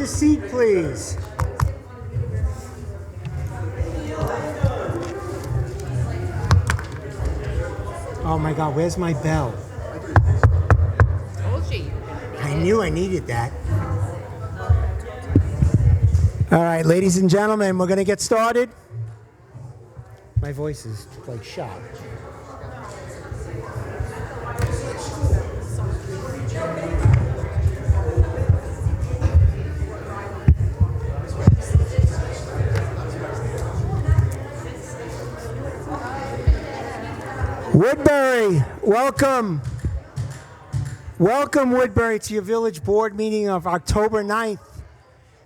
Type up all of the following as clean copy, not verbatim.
seat, please. Oh my God, where's my bell? Told you. I knew I needed that. All right, ladies and gentlemen, we're going to get started. My voice is like shot. Woodbury, welcome. Welcome, Woodbury, to your village board meeting of October 9th,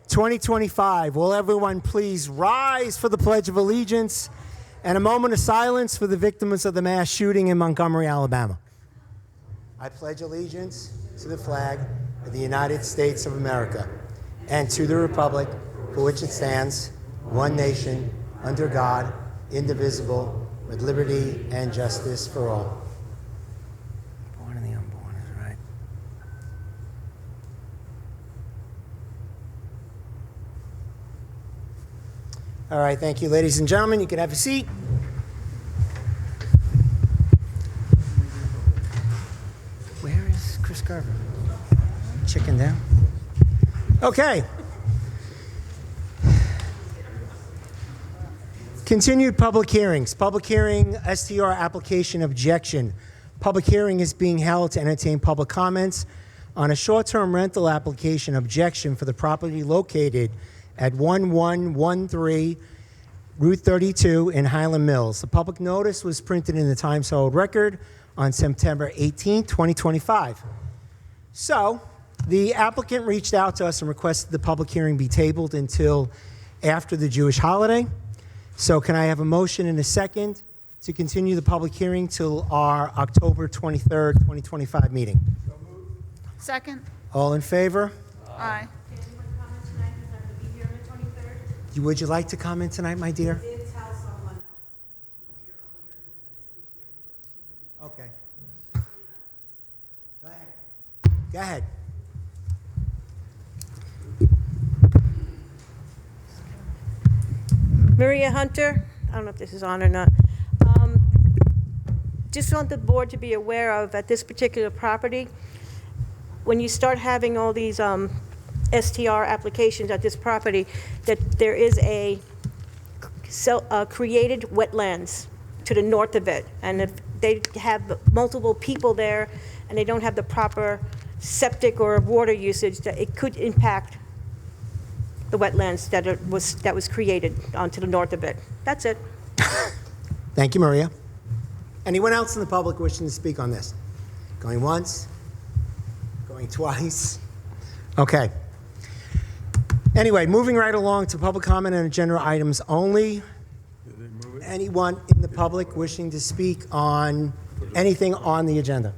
2025. Will everyone please rise for the Pledge of Allegiance and a moment of silence for the victims of the mass shooting in Montgomery, Alabama. I pledge allegiance to the flag of the United States of America and to the republic for which it stands, one nation, under God, indivisible, with liberty and justice for all. Born in the unborn is right. All right, thank you, ladies and gentlemen. You can have a seat. Where is Chris Garver? Chicken down. Okay. Continued public hearings. Public hearing, STR application objection. Public hearing is being held to entertain public comments on a short-term rental application objection for the property located at 1113 Route 32 in Highland Mills. The public notice was printed in the Times Herald Record on September 18, 2025. So, the applicant reached out to us and requested the public hearing be tabled until after the Jewish holiday. So can I have a motion and a second to continue the public hearing till our October 23rd, 2025 meeting? Second. All in favor? Aye. Would you like to comment tonight, my dear? Okay. Go ahead. Go ahead. Maria Hunter, I don't know if this is on or not. Just want the board to be aware of, at this particular property, when you start having all these STR applications at this property, that there is a created wetlands to the north of it. And if they have multiple people there and they don't have the proper septic or water usage, that it could impact the wetlands that was created onto the north of it. That's it. Thank you, Maria. Anyone else in the public wishing to speak on this? Going once? Going twice? Okay. Anyway, moving right along to public comment on agenda items only. Anyone in the public wishing to speak on anything on the agenda?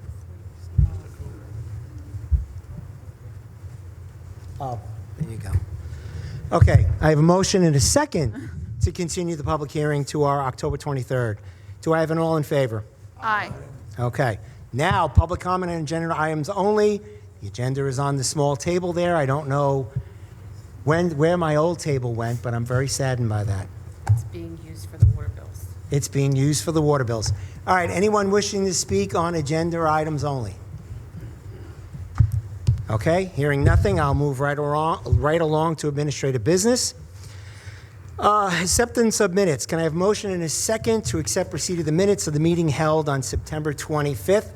Oh, there you go. Okay, I have a motion and a second to continue the public hearing to our October 23rd. Do I have an all in favor? Aye. Okay. Now, public comment on agenda items only. The agenda is on the small table there. I don't know where my old table went, but I'm very saddened by that. It's being used for the water bills. It's being used for the water bills. All right, anyone wishing to speak on agenda items only? Okay, hearing nothing, I'll move right along to administrative business. Acceptance of minutes. Can I have a motion and a second to accept receipt of the minutes of the meeting held on September 25th,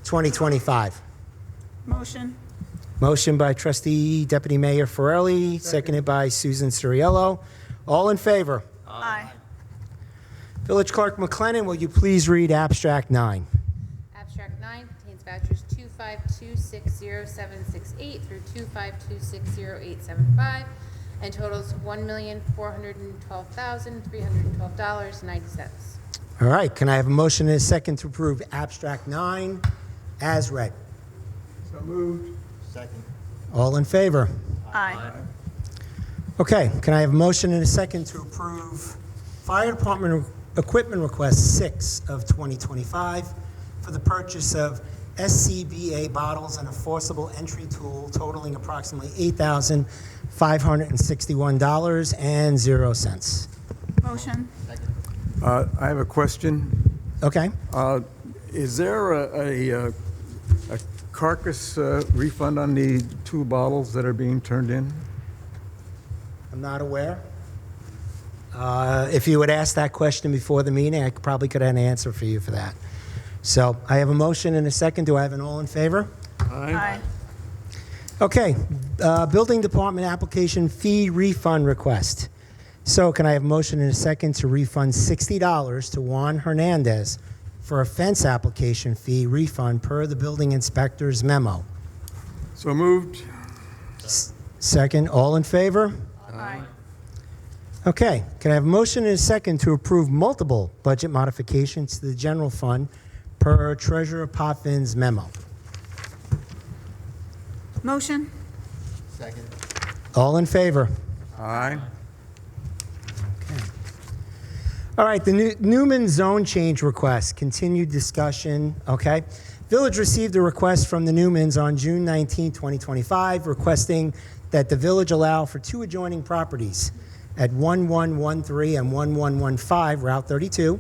2025? Motion. Motion by Trustee Deputy Mayor Farrelly, seconded by Susan Suriello. All in favor? Aye. Village Clerk McLennan, will you please read Abstract 9? Abstract 9 contains vouchers 252600768 through 252600875 and totals $1,412,312.90. All right, can I have a motion and a second to approve Abstract 9 as read? So moved. Second. All in favor? Aye. Okay, can I have a motion and a second to approve Fire Department Equipment Request 6 of 2025 for the purchase of SCBA bottles and a forcible entry tool totaling approximately $561.00. Motion. I have a question. Okay. Is there a carcass refund on the 2 bottles that are being turned in? I'm not aware. If you would ask that question before the meeting, I probably could have an answer for you for that. So I have a motion and a second. Do I have an all in favor? Aye. Okay, Building Department application fee refund request. So can I have a motion and a second to refund $60 to Juan Hernandez for a fence application fee refund per the building inspector's memo? So moved. Second, all in favor? Aye. Okay, can I have a motion and a second to approve multiple budget modifications to the general fund per Treasurer Potvin's memo? Motion. All in favor? Aye. All right, the Newman zone change request, continued discussion, okay? Village received a request from the Newmans on June 19, 2025, requesting that the village allow for 2 adjoining properties at 1113 and 1115 Route 32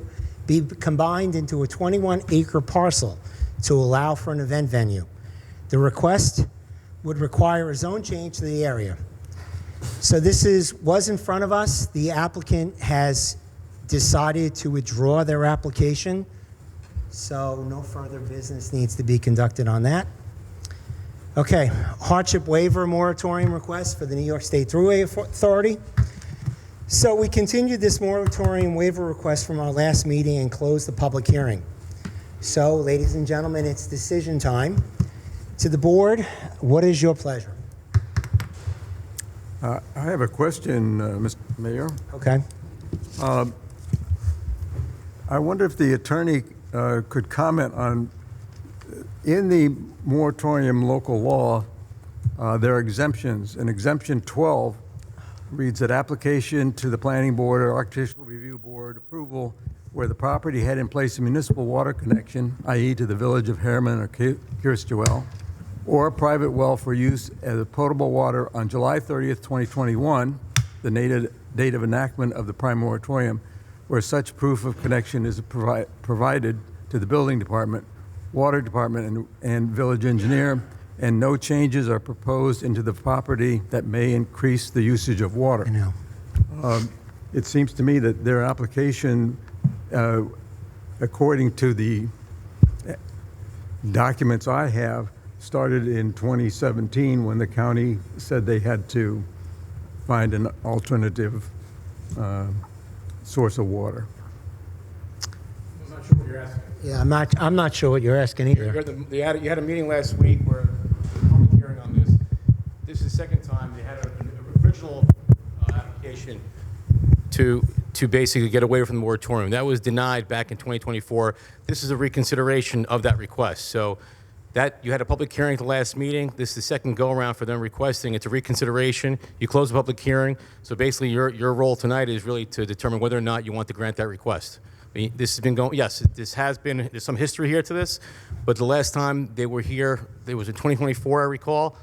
be combined into a 21-acre parcel to allow for an event venue. The request would require a zone change to the area. So this was in front of us. The applicant has decided to withdraw their application, so no further business needs to be conducted on that. Okay, hardship waiver moratorium request for the New York State Thruway Authority. So we continued this moratorium waiver request from our last meeting and closed the public hearing. So, ladies and gentlemen, it's decision time. To the board, what is your pleasure? I have a question, Mr. Mayor. Okay. I wonder if the attorney could comment on, in the moratorium local law, there are exemptions, and exemption 12 reads that application to the planning board or architectural review board approval where the property had in place a municipal water connection, i.e. to the village of Harriman or Kirstuel, or a private well for use as potable water on July 30th, 2021, the date of enactment of the prime moratorium, where such proof of connection is provided to the building department, water department, and village engineer, and no changes are proposed into the property that may increase the usage of water. I know. It seems to me that their application, according to the documents I have, started in 2017 when the county said they had to find an alternative source of water. I'm not sure what you're asking. Yeah, I'm not sure what you're asking either. You had a meeting last week where the public hearing on this. This is the second time they had an original application to basically get away from the moratorium. That was denied back in 2024. This is a reconsideration of that request. So that you had a public hearing at the last meeting. This is the second go around for them requesting. It's a reconsideration. You close the public hearing. So basically your role tonight is really to determine whether or not you want to grant that request. I mean, this has been going, yes, there's some history here to this, but the last time they were here, it was in 2024, I recall.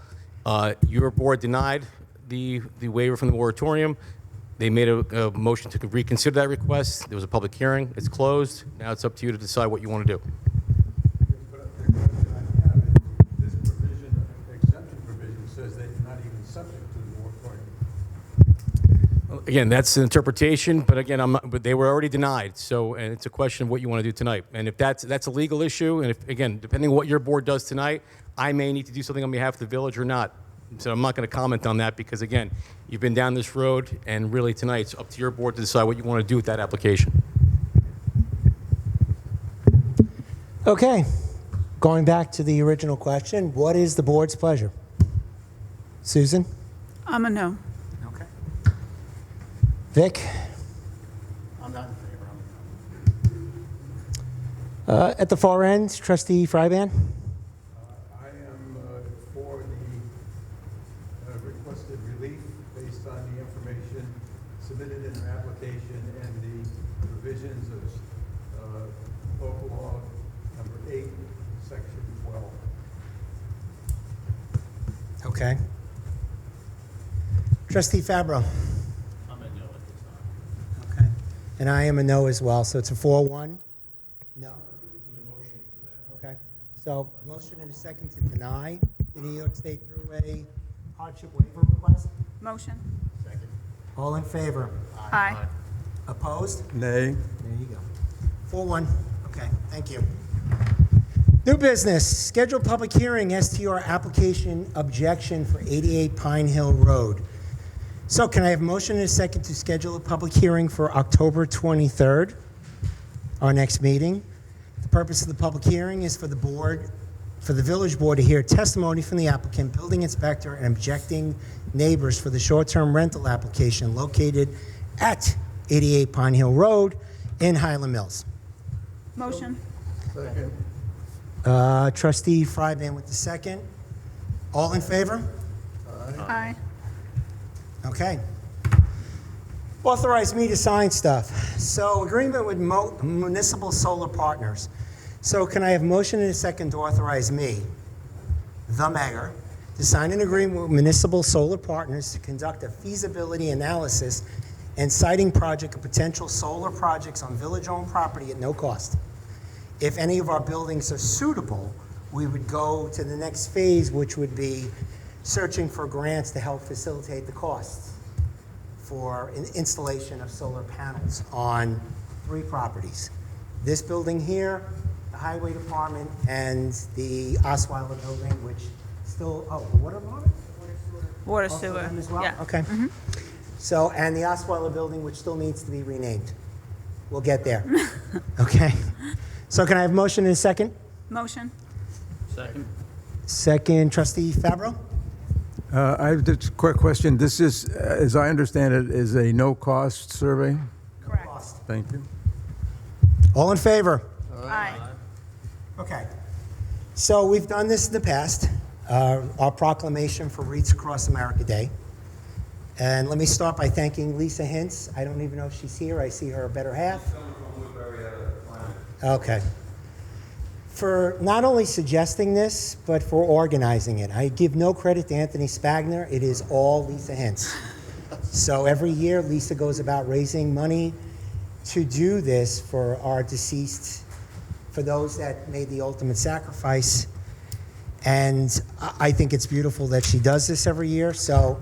Your board denied the waiver from the moratorium. They made a motion to reconsider that request. There was a public hearing. It's closed. Now it's up to you to decide what you want to do. But the question I have is, this provision, exemption provision, says they're not even subject to the moratorium. Again, that's an interpretation, but again, but they were already denied. So, and it's a question of what you want to do tonight. And if that's a legal issue, and if, again, depending on what your board does tonight, I may need to do something on behalf of the village or not. So I'm not going to comment on that because, again, you've been down this road, and really tonight it's up to your board to decide what you want to do with that application. Okay, going back to the original question, what is the board's pleasure? Susan? I'm a no. Okay. Vic? I'm not in favor. At the far end, Trustee Fryban? I am for the requested relief based on the information submitted in their application and the provisions of local law number 8, section 12. Okay. Trustee Fabro? I'm a no at this time. Okay. And I am a no as well, so it's a 4-1? No? Okay. So motion and a second to deny the New York State Thruway hardship waiver request. Motion. Second. All in favor? Aye. Opposed? Nay. There you go. 4-1. Okay, thank you. New business, scheduled public hearing, STR application objection for 88 Pine Hill Road. So can I have a motion and a second to schedule a public hearing for October 23rd, our next meeting? The purpose of the public hearing is for the village board to hear testimony from the applicant, building inspector, and objecting neighbors for the short-term rental application located at 88 Pine Hill Road in Highland Mills. Motion. Trustee Fryban with the second. All in favor? Aye. Okay. Authorize me to sign stuff. So agreement with Municipal Solar Partners. So can I have motion and a second to authorize me, the mayor, to sign an agreement with Municipal Solar Partners to conduct a feasibility analysis and siting project of potential solar projects on village-owned property at no cost. If any of our buildings are suitable, we would go to the next phase, which would be searching for grants to help facilitate the costs for installation of solar panels on 3 properties. This building here, the Highway Department, and the Osweiler building, which still, the water department? Water Also sewer. them as well? Yeah. Okay. So, and the Osweiler building, which still needs to be renamed. We'll get there. Okay. So can I have motion and a second? Motion. Second. Second, Trustee Fabro? I have just a quick question. This is, as I understand it, is a no-cost survey? Correct. Thank you. All in favor? Aye. Okay. So we've done this in the past, our proclamation for REITs Across America Day. And let me start by thanking Lisa Hintz. I don't even know if she's here. I see her better half. Okay. For not only suggesting this, but for organizing it. I give no credit to Anthony Spagner. It is all Lisa Hintz. So every year, Lisa goes about raising money to do this for our deceased, for those that made the ultimate sacrifice. And I think it's beautiful that she does this every year. So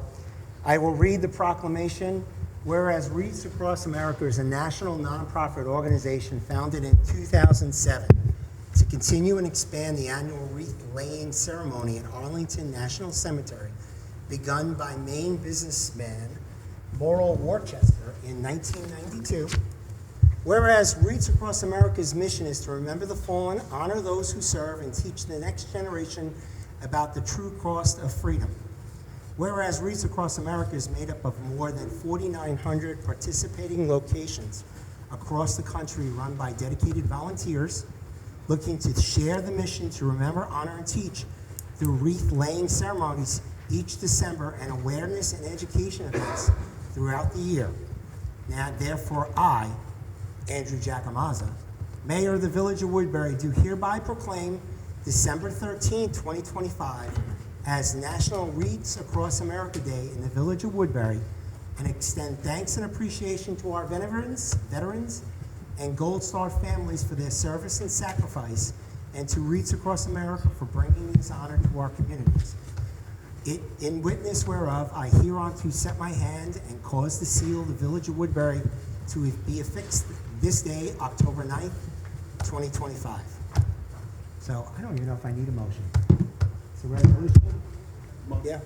I will read the proclamation. Whereas REITs Across America is a national nonprofit organization founded in 2007 to continue and expand the annual wreath laying ceremony at Arlington National Cemetery, begun by Maine businessman Morrill Worcester in 1992. Whereas REITs Across America's mission is to remember the fallen, honor those who serve, and teach the next generation about the true cost of freedom. Whereas REITs Across America is made up of more than 4,900 participating locations across the country run by dedicated volunteers looking to share the mission to remember, honor, and teach through wreath-laying ceremonies each December and awareness and education events throughout the year. Now, therefore, I, Andrew Giacomazza, Mayor of the Village of Woodbury, do hereby proclaim December 13, 2025, as National REITs Across America Day in the Village of Woodbury, and extend thanks and appreciation to our veterans, and Gold Star families for their service and sacrifice, and to REITs Across America for bringing this honor to our communities. In witness whereof, I hereunto set my hand and cause the seal of the Village of Woodbury to be affixed this day, October 9th, 2025. So I don't even know if I need a motion. It's a resolution? Yeah.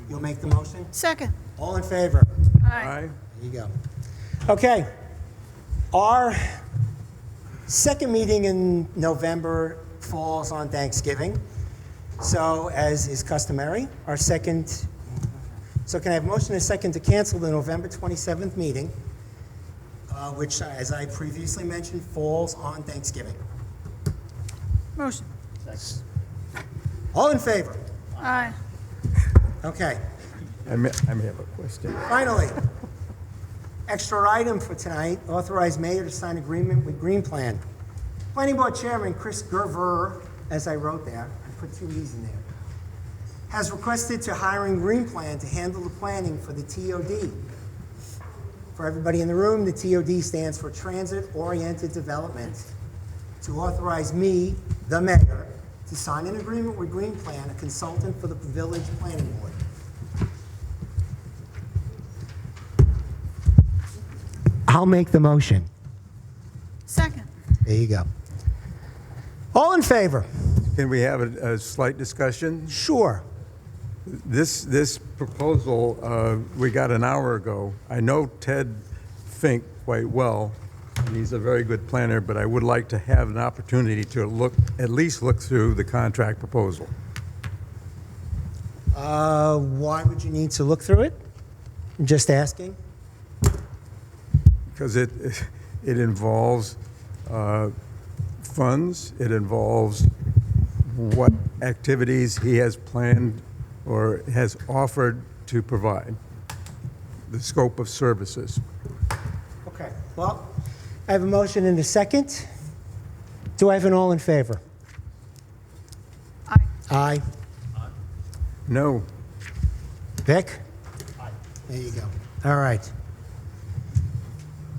You'll make the motion? Second. All in favor? Aye. There you go. Okay. Our second meeting in November falls on Thanksgiving. So, as is customary, our second. So, can I have a motion and a second to cancel the November 27th meeting, which, as I previously mentioned, falls on Thanksgiving? Motion. All in favor? Aye. Okay. I may have a question. Finally, extra item for tonight, authorize mayor to sign agreement with Green Plan. Planning Board Chairman Chris Gerver, as I wrote there, I put 2 E's in there, has requested to hiring Green Plan to handle the planning for the TOD. For everybody in the room, the TOD stands for Transit Oriented Development. To authorize me, the mayor, to sign an agreement with Green Plan, a consultant for the Village Planning Board. I'll make the motion. Second. There you go. All in favor? Can we have a slight discussion? Sure. This proposal, we got an hour ago. I know Ted Fink quite well, and he's a very good planner, but I would like to have an opportunity to at least look through the contract proposal. Why would you need to look through it? I'm just asking. Because it involves funds, it involves what activities he has planned or has offered to provide, the scope of services. Okay, well, I have a motion and a second. Do I have an all in favor? Aye. Aye. No, Vic? Aye. There you go. All right.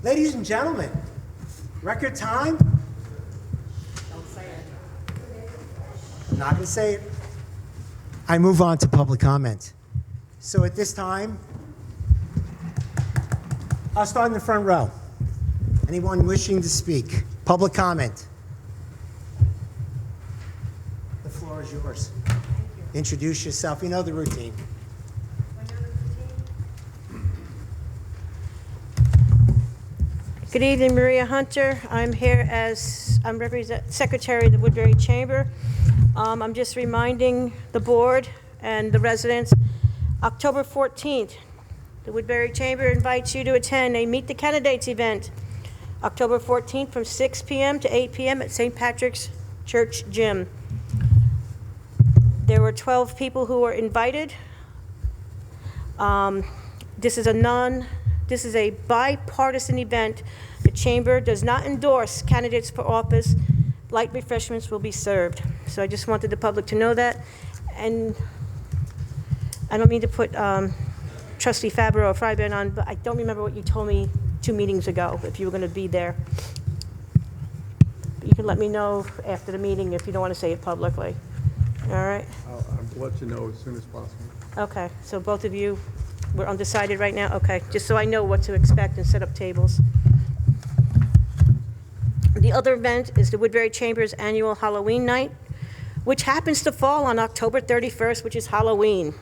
Ladies and gentlemen, record time? Don't say it. I'm not going to say it. I move on to public comment. So at this time, I'll start in the front row. Anyone wishing to speak? Public comment. The floor is yours. Introduce yourself. You know the routine. Good evening, Maria Hunter. I'm here as Secretary of the Woodbury Chamber. I'm just reminding the board and the residents, October 14th, the Woodbury Chamber invites you to attend a Meet the Candidates event, October 14th from 6 p.m. to 8 p.m. at St. Patrick's Church Gym. There were 12 people who were invited. This is a bipartisan event. The Chamber does not endorse candidates for office. Light refreshments will be served. So I just wanted the public to know that. And I don't mean to put Trustee Fabro or Fryban on, but I don't remember what you told me 2 meetings ago, if you were going to be there. You can let me know after the meeting if you don't want to say it publicly. All right? I'll let you know as soon as possible. Okay, so both of you were undecided right now? Okay, just so I know what to expect and set up tables. The other event is the Woodbury Chamber's annual Halloween night, which happens to fall on October 31st, which is Halloween.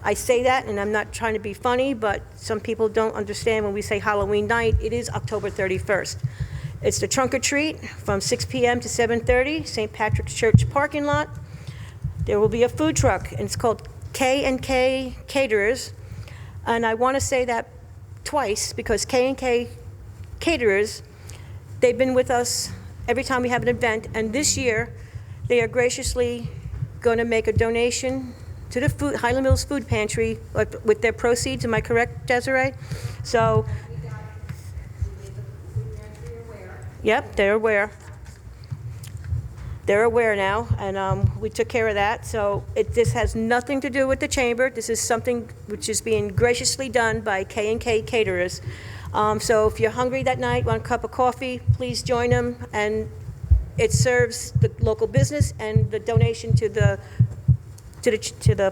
I say that, and I'm not trying to be funny, but some people don't understand when we say Halloween night, it is October 31st. It's the trunk or treat from 6 p.m. to 7:30, St. Patrick's Church parking lot. There will be a food truck, and it's called K&K Caterers. And I want to say that twice, because K&K Caterers, they've been with us every time we have an event, and this year, they are graciously going to make a donation to the Highland Mills Food Pantry with their proceeds. Am I correct, Desiree? So, yep, they're aware. They're aware now, and we took care of that. So this has nothing to do with the chamber. This is something which is being graciously done by K&K Caterers. So if you're hungry that night, want a cup of coffee, please join them. And it serves the local business and the donation to the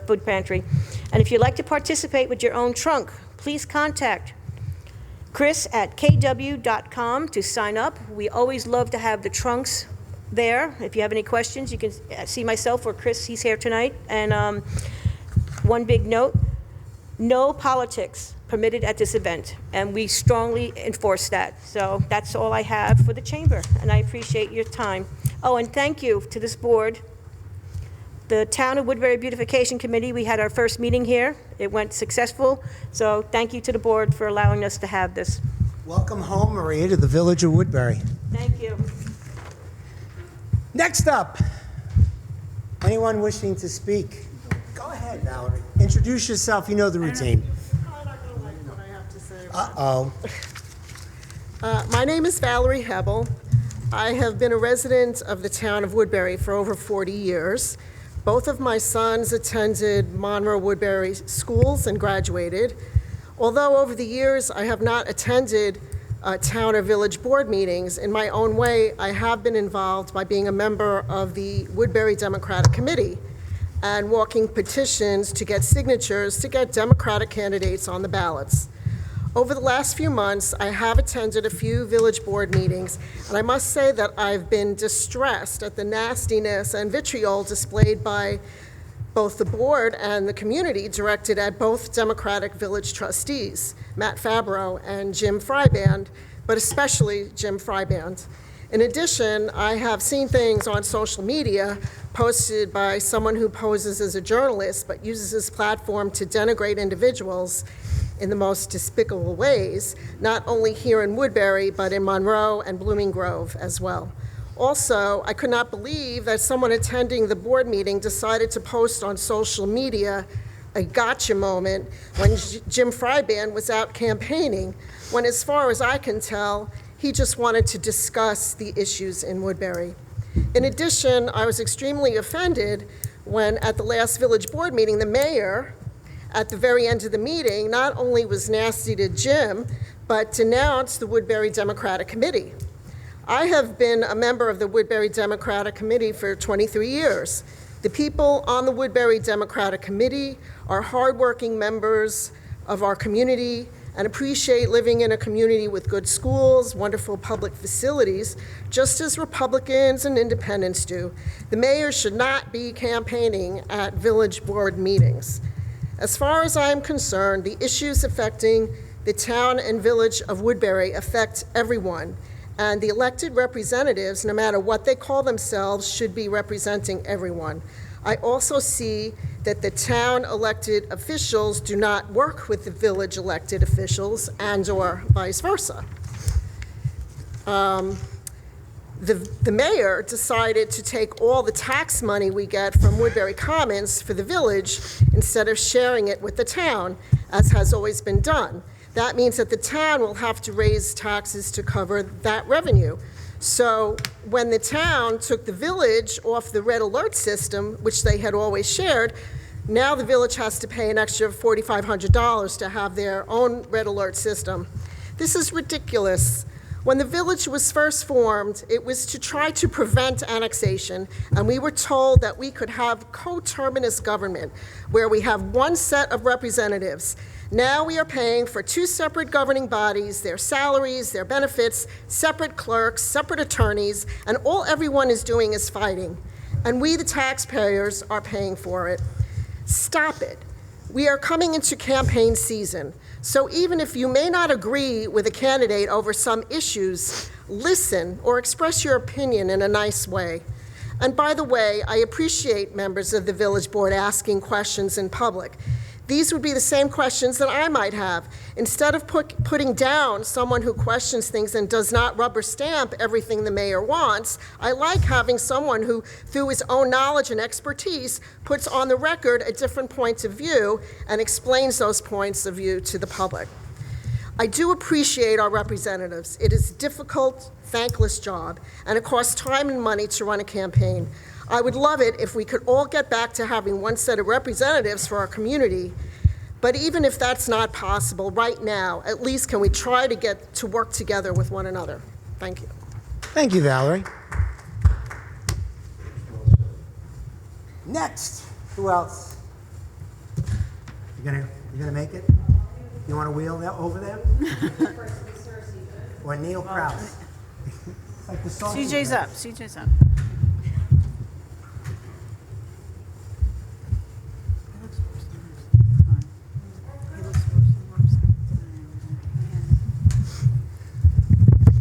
food pantry. And if you'd like to participate with your own trunk, please contact Chris at kw.com to sign up. We always love to have the trunks there. If you have any questions, you can see myself or Chris. He's here tonight. And one big note, no politics permitted at this event, and we strongly enforce that. So that's all I have for the chamber, and I appreciate your time. Oh, and thank you to this board. The Town of Woodbury Beautification Committee, we had our first meeting here. It went successful, so thank you to the board for allowing us to have this. Welcome home, Maria, to the Village of Woodbury. Thank you. Next up, anyone wishing to speak? Go ahead, Valerie. Introduce yourself. You know the routine. Uh-oh. My name is Valerie Hebel. I have been a resident of the town of Woodbury for over 40 years. Both of my sons attended Monroe Woodbury schools and graduated. Although over the years I have not attended town or village board meetings, in my own way, I have been involved by being a member of the Woodbury Democratic Committee and walking petitions to get signatures to get Democratic candidates on the ballots. Over the last few months, I have attended a few village board meetings, and I must say that I've been distressed at the nastiness and vitriol displayed by both the board and the community directed at both Democratic village trustees, Matt Fabro and Jim Fryband, but especially Jim Fryband. In addition, I have seen things on social media posted by someone who poses as a journalist but uses his platform to denigrate individuals in the most despicable ways, not only here in Woodbury, but in Monroe and Blooming Grove as well. Also, I could not believe that someone attending the board meeting decided to post on social media a gotcha moment when Jim Fryband was out campaigning, when as far as I can tell, he just wanted to discuss the issues in Woodbury. In addition, I was extremely offended when at the last village board meeting, the mayor, at the very end of the meeting, not only was nasty to Jim, but denounced the Woodbury Democratic Committee. I have been a member of the Woodbury Democratic Committee for 23 years. The people on the Woodbury Democratic Committee are hardworking members of our community and appreciate living in a community with good schools, wonderful public facilities, just as Republicans and independents do. The mayor should not be campaigning at village board meetings. As far as I am concerned, the issues affecting the town and village of Woodbury affect everyone, and the elected representatives, no matter what they call themselves, should be representing everyone. I also see that the town elected officials do not work with the village elected officials and/or vice versa. The mayor decided to take all the tax money we get from Woodbury Commons for the village instead of sharing it with the town, as has always been done. That means that the town will have to raise taxes to cover that revenue. So when the town took the village off the red alert system, which they had always shared, now the village has to pay an extra $4,500 to have their own red alert system. This is ridiculous. When the village was first formed, it was to try to prevent annexation, and we were told that we could have coterminous government, where we have one set of representatives. Now we are paying for two separate governing bodies, their salaries, their benefits, separate clerks, separate attorneys, and all everyone is doing is fighting. And we, the taxpayers, are paying for it. Stop it. We are coming into campaign season. So even if you may not agree with a candidate over some issues, listen or express your opinion in a nice way. And by the way, I appreciate members of the village board asking questions in public. These would be the same questions that I might have. Instead of putting down someone who questions things and does not rubber stamp everything the mayor wants, I like having someone who, through his own knowledge and expertise, puts on the record a different point of view and explains those points of view to the public. I do appreciate our representatives. It is a difficult, thankless job, and it costs time and money to run a campaign. I would love it if we could all get back to having one set of representatives for our community. But even if that's not possible right now, at least can we try to get to work together with one another? Thank you. Thank you, Valerie. Next, who else? You gonna make it? You want to wheel that over there? Or Neil Krause? Like the sausage CJ's man. up, CJ's up.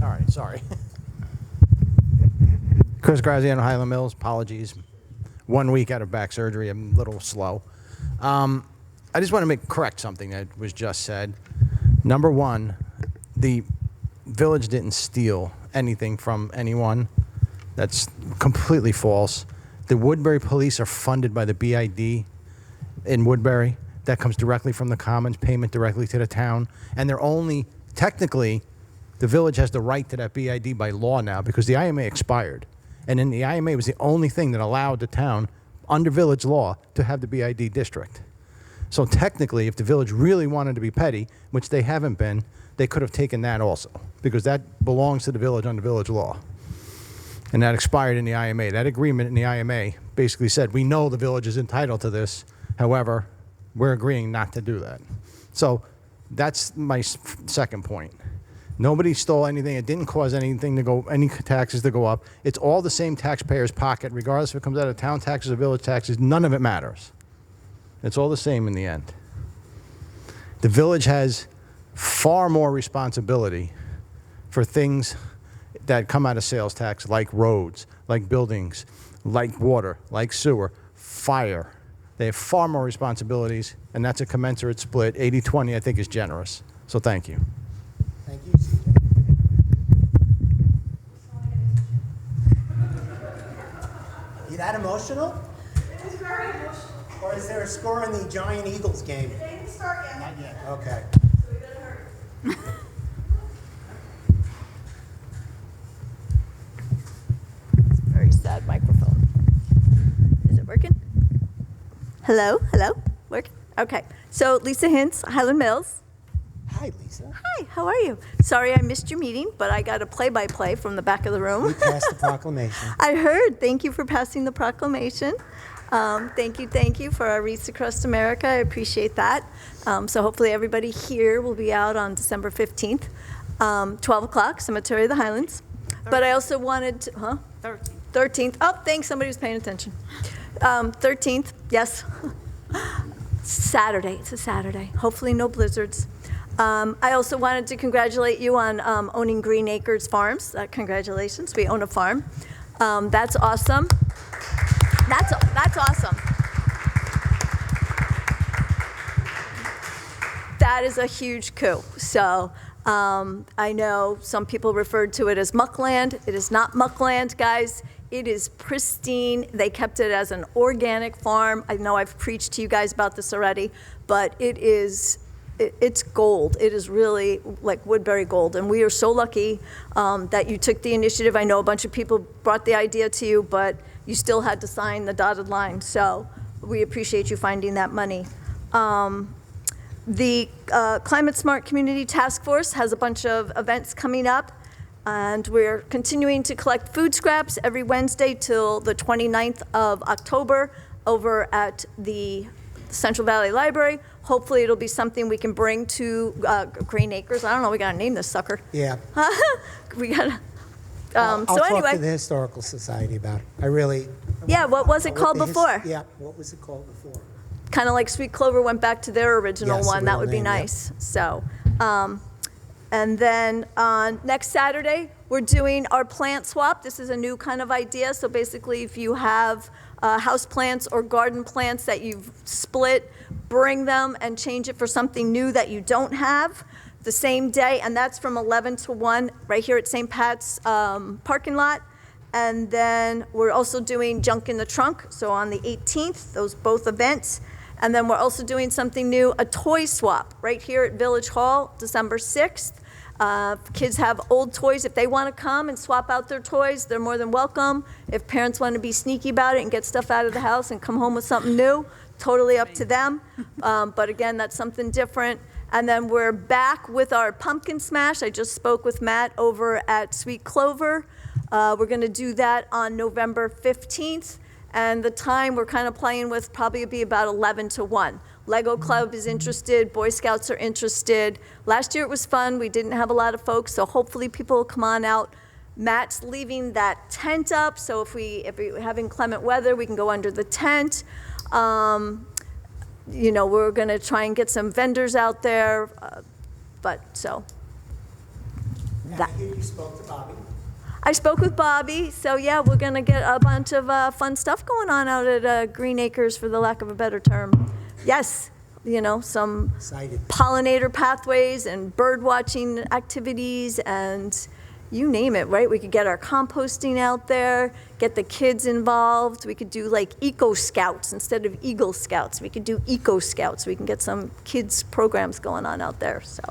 All right, sorry. Chris Graziano, Highland Mills, apologies. 1 week out of back surgery, I'm a little slow. I just want to correct something that was just said. Number one, the village didn't steal anything from anyone. That's completely false. The Woodbury police are funded by the BID in Woodbury. That comes directly from the Commons, payment directly to the town. And they're only, technically, the village has the right to that BID by law now because the IMA expired. And then the IMA was the only thing that allowed the town under village law to have the BID district. So technically, if the village really wanted to be petty, which they haven't been, they could have taken that also, because that belongs to the village under village law. And that expired in the IMA. That agreement in the IMA basically said, we know the village is entitled to this, however, we're agreeing not to do that. So that's my second point. Nobody stole anything. It didn't cause anything to go, any taxes to go up. It's all the same taxpayer's pocket, regardless if it comes out of town taxes or village taxes. None of it matters. It's all the same in the end. The village has far more responsibility for things that come out of sales tax, like roads, like buildings, like water, like sewer, fire. They have far more responsibilities, and that's a commensurate split. 80-20, I think, is generous. So thank you. Thank you, CJ. You that emotional? It was very emotional. Or is there a score in the Giant Eagles game? It didn't start yet. Not yet. Okay. So we better hurry. Very sad microphone. Is it working? Hello? Hello? Working? Okay. So Lisa Hintz, Highland Mills. Hi, Lisa. Hi, how are you? Sorry I missed your meeting, but I got a play-by-play from the back of the We room. passed the proclamation. I heard. Thank you for passing the proclamation. Thank you for our Wreaths Across America. I appreciate that. So hopefully everybody here will be out on December 15th, 12 o'clock, Cemetery of the Highlands. But I also wanted to, 13th. Oh, thanks, somebody was paying attention. 13th, yes. Saturday, it's a Saturday. Hopefully no blizzards. I also wanted to congratulate you on owning Green Acres Farms. Congratulations, we own a farm. That's awesome. That's awesome. That is a huge coup. So I know some people referred to it as muckland. It is not muckland, guys. It is pristine. They kept it as an organic farm. I know I've preached to you guys about this already, but it's gold. It is really like Woodbury gold. And we are so lucky that you took the initiative. I know a bunch of people brought the idea to you, but you still had to sign the dotted line. So we appreciate you finding that money. The Climate Smart Community Task Force has a bunch of events coming up. And we're continuing to collect food scraps every Wednesday till the 29th of October over at the Central Valley Library. Hopefully it'll be something we can bring to Green Acres. I don't know, we gotta name this sucker. Yeah. We gotta, I'll so talk to anyway, the Historical Society about it. I really. yeah, what was it called before? Yeah, what was it called before? Kind of like Sweet Clover went back to their original Yes, one. That real would be name, yep. nice. So, and then on next Saturday, we're doing our plant swap. This is a new kind of idea. So basically, if you have house plants or garden plants that you've split, bring them and change it for something new that you don't have the same day. And that's from 11 to 1 right here at St. Pat's parking lot. And then we're also doing Junk in the Trunk. So on the 18th, those both events. And then we're also doing something new, a toy swap right here at Village Hall, December 6th. Kids have old toys. If they want to come and swap out their toys, they're more than welcome. If parents want to be sneaky about it and get stuff out of the house and come home with something new, totally up to them. But again, that's something different. And then we're back with our pumpkin smash. I just spoke with Matt over at Sweet Clover. We're going to do that on November 15th. And the time we're kind of playing with probably be about 11 to 1. Lego Club is interested, Boy Scouts are interested. Last year it was fun, we didn't have a lot of folks, so hopefully people will come on out. Matt's leaving that tent up, so if we're having clement weather, we can go under the tent. You know, we're gonna try and get some vendors out there, but so. I hear you spoke to Bobby. I spoke with Bobby, so yeah, we're gonna get a bunch of fun stuff going on out at Green Acres, for the lack of a better term. Yes, you know, some Excited. pollinator pathways and bird watching activities and you name it, right? We could get our composting out there, get the kids involved. We could do like Eco Scouts instead of Eagle Scouts. We could do Eco Scouts. We can get some kids programs going on out there. So,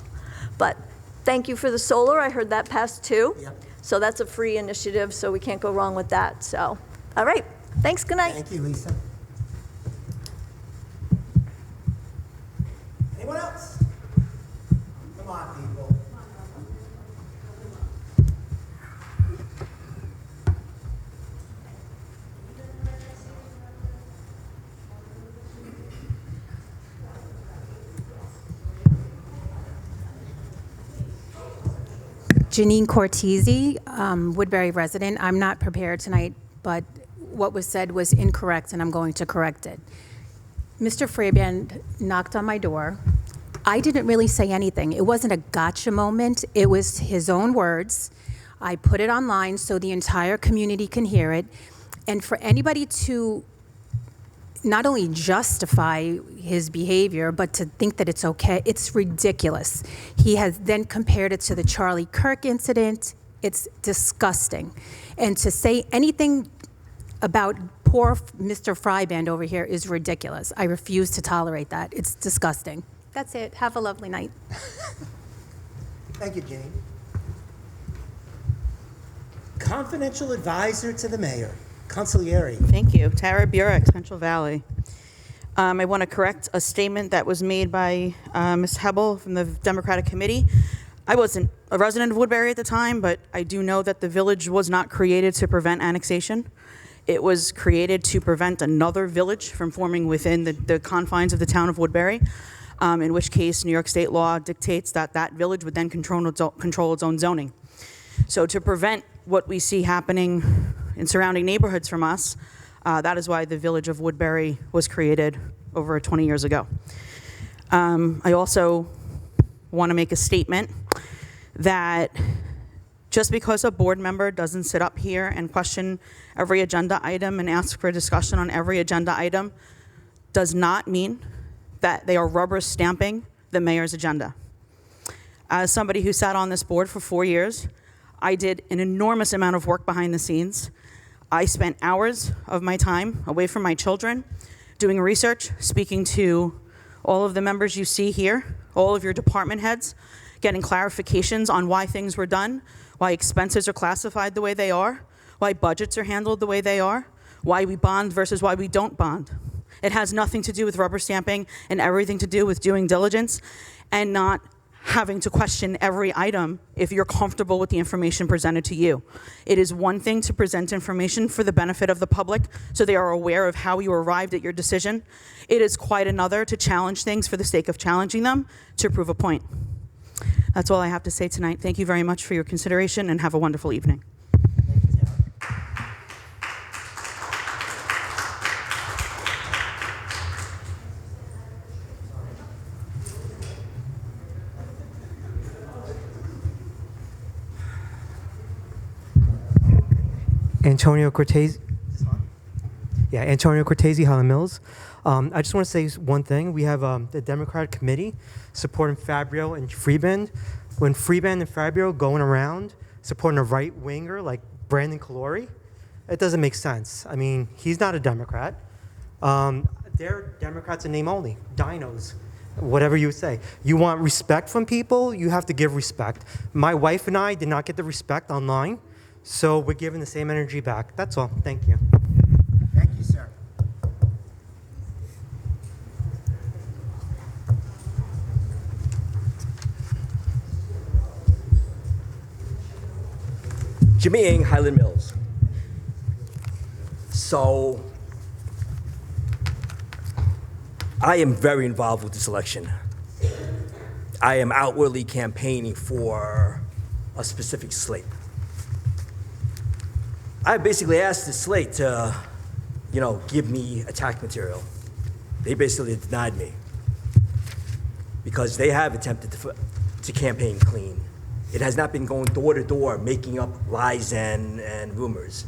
but thank you for the solar. I heard that passed too. Yep. So that's a free initiative, so we can't go wrong with that. So, all right. Thanks. Good night. Thank you, Lisa. Come on, people. Janine Cortese, Woodbury resident. I'm not prepared tonight, but what was said was incorrect, and I'm going to correct it. Mr. Fabian knocked on my door. I didn't really say anything. It wasn't a gotcha moment. It was his own words. I put it online so the entire community can hear it. And for anybody to not only justify his behavior, but to think that it's okay, it's ridiculous. He has then compared it to the Charlie Kirk incident. It's disgusting. And to say anything about poor Mr. Fryband over here is ridiculous. I refuse to tolerate that. It's disgusting. That's it. Have a lovely night. Thank you, Janine. Confidential advisor to the mayor, Consigliere. Thank you. Tara Burek, Central Valley. I want to correct a statement that was made by Ms. Hebel from the Democratic Committee. I wasn't a resident of Woodbury at the time, but I do know that the village was not created to prevent annexation. It was created to prevent another village from forming within the confines of the town of Woodbury, in which case New York state law dictates that that village would then control its own zoning. So to prevent what we see happening in surrounding neighborhoods from us, that is why the village of Woodbury was created over 20 years ago. I also want to make a statement that just because a board member doesn't sit up here and question every agenda item and ask for a discussion on every agenda item does not mean that they are rubber stamping the mayor's agenda. As somebody who sat on this board for 4 years, I did an enormous amount of work behind the scenes. I spent hours of my time away from my children doing research, speaking to all of the members you see here, all of your department heads, getting clarifications on why things were done, why expenses are classified the way they are, why budgets are handled the way they are, why we bond versus why we don't bond. It has nothing to do with rubber stamping and everything to do with doing diligence and not having to question every item if you're comfortable with the information presented to you. It is one thing to present information for the benefit of the public so they are aware of how you arrived at your decision. It is quite another to challenge things for the sake of challenging them to prove a point. That's all I have to say tonight. Thank you very much for your consideration and have a wonderful evening. Antonio Cortese. Yeah, Antonio Cortese, Highland Mills. I just want to say one thing. We have the Democratic Committee supporting Fabio and Freeband. When Freeband and Fabio going around supporting a right-winger like Brandon Calori, it doesn't make sense. I mean, he's not a Democrat. They're Democrats in name only, dinos, whatever you say. You want respect from people, you have to give respect. My wife and I did not get the respect online, so we're giving the same energy back. That's all. Thank you. Thank you, sir. Jimmy Ng, Highland Mills. So, I am very involved with this election. I am outwardly campaigning for a specific slate. I basically asked the slate to, give me attack material. They basically denied me because they have attempted to campaign clean. It has not been going door to door, making up lies and rumors.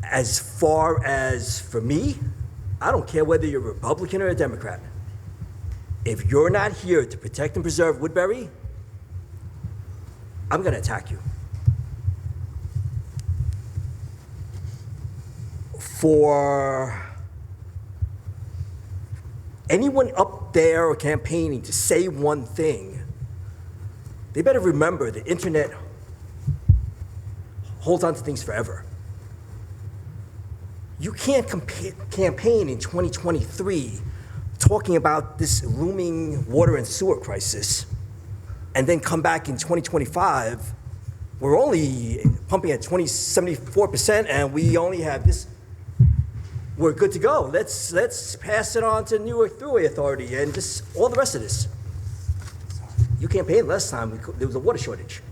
As far as for me, I don't care whether you're a Republican or a Democrat. If you're not here to protect and preserve Woodbury, I'm gonna attack you. For anyone up there or campaigning to say one thing, they better remember the internet holds on to things forever. You can't campaign in 2023 talking about this looming water and sewer crisis, and then come back in 2025, we're only pumping at 74%, and we only have this. We're good to go. Let's pass it on to Newark Thruway Authority and just all the rest of this. You campaigned last time. There was a water shortage.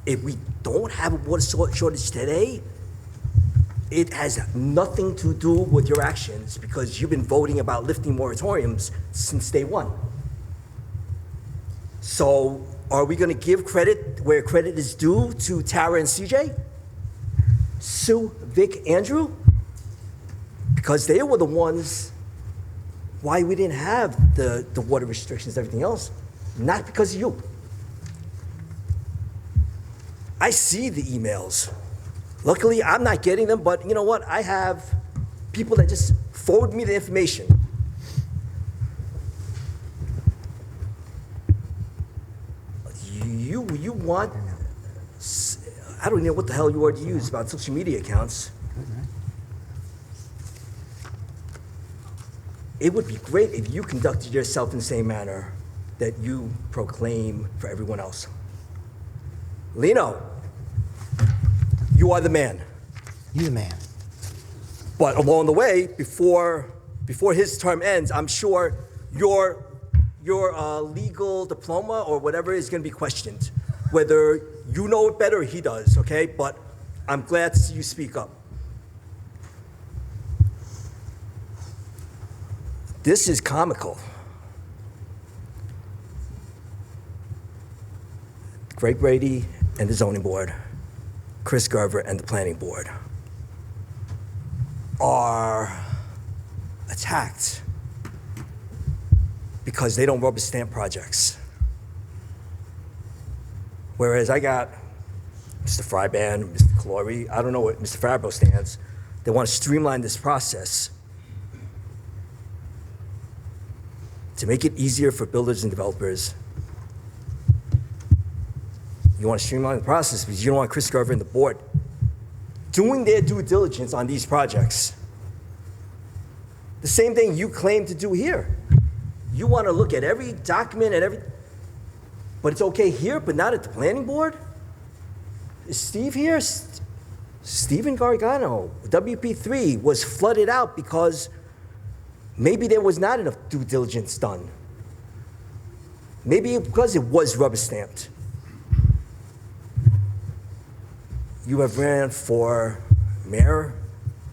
If we don't have a water shortage today, it has nothing to do with your actions because you've been voting about lifting moratoriums since day one. So are we going to give credit where credit is due to Tara and CJ? Sue, Vic, Andrew? Because they were the ones why we didn't have the water restrictions and everything else. Not because of you. I see the emails. Luckily, I'm not getting them, but you know what? I have people that just forward me the information. You want, I don't know what the hell you word to use about social media accounts. It would be great if you conducted yourself in the same manner that you proclaim for everyone else. Lino, you are the man. You the man. But along the way, before his term ends, I'm sure your legal diploma or whatever is going to be questioned, whether you know it better or he does, okay? But I'm glad to see you speak up. This is comical. Greg Brady and the zoning board, Chris Garver and the planning board are attacked because they don't rubber stamp projects. Whereas I got Mr. Fryban, Mr. Calori, I don't know what Mr. Fabro stands. They want to streamline this process to make it easier for builders and developers. You want to streamline the process because you don't want Chris Garver and the board doing their due diligence on these projects. The same thing you claim to do here. You want to look at every document and but it's okay here, but not at the planning board? Is Steve here? Stephen Gargano, WP3 was flooded out because maybe there was not enough due diligence done. Maybe because it was rubber stamped. You have ran for mayor,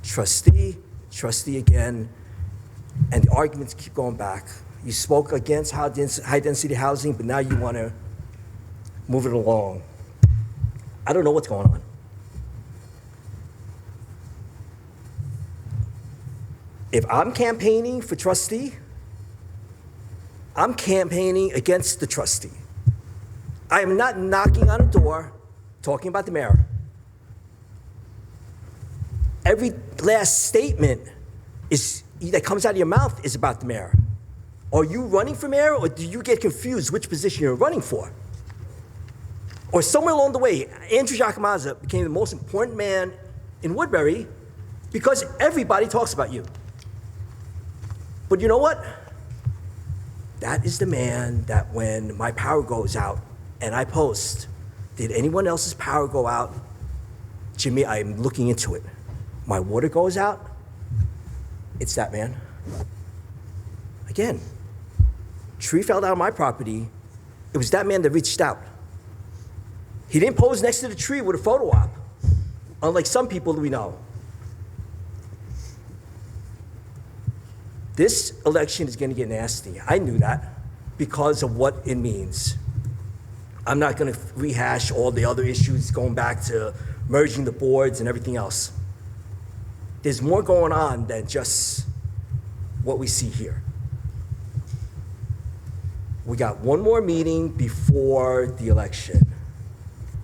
trustee again, and the arguments keep going back. You spoke against high-density housing, but now you want to move it along. I don't know what's going on. If I'm campaigning for trustee, I'm campaigning against the trustee. I am not knocking on a door talking about the mayor. Every last statement that comes out of your mouth is about the mayor. Are you running for mayor, or do you get confused which position you're running for? Or somewhere along the way, Andrew Giacomazza became the most important man in Woodbury because everybody talks about you. But you know what? That is the man that when my power goes out and I post, did anyone else's power go out? Jimmy, I'm looking into it. My water goes out, it's that man. Again, tree fell down on my property, it was that man that reached out. He didn't pose next to the tree with a photo op, unlike some people that we know. This election is going to get nasty. I knew that because of what it means. I'm not going to rehash all the other issues going back to merging the boards and everything else. There's more going on than just what we see here. We got one more meeting before the election,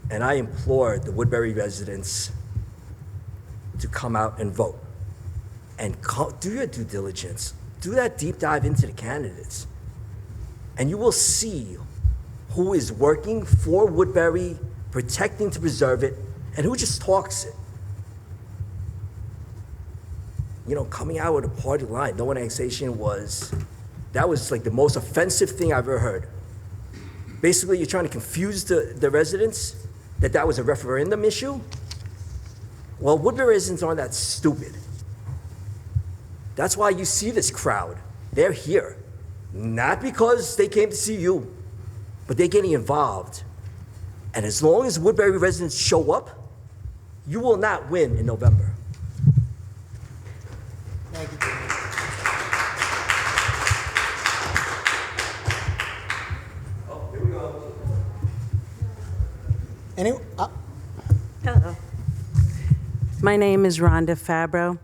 and I implore the Woodbury residents to come out and vote. And do your due diligence. Do that deep dive into the candidates. And you will see who is working for Woodbury, protecting to preserve it, and who just talks it. coming out with a party line, no annexation that was like the most offensive thing I've ever heard. Basically, you're trying to confuse the residents that was a referendum issue. Well, Woodbury residents aren't that stupid. That's why you see this crowd. They're here. Not because they came to see you, but they're getting involved. And as long as Woodbury residents show up, you will not win in November. Thank you, Jimmy. Oh, here we go. Hello. My name is Rhonda Fabro.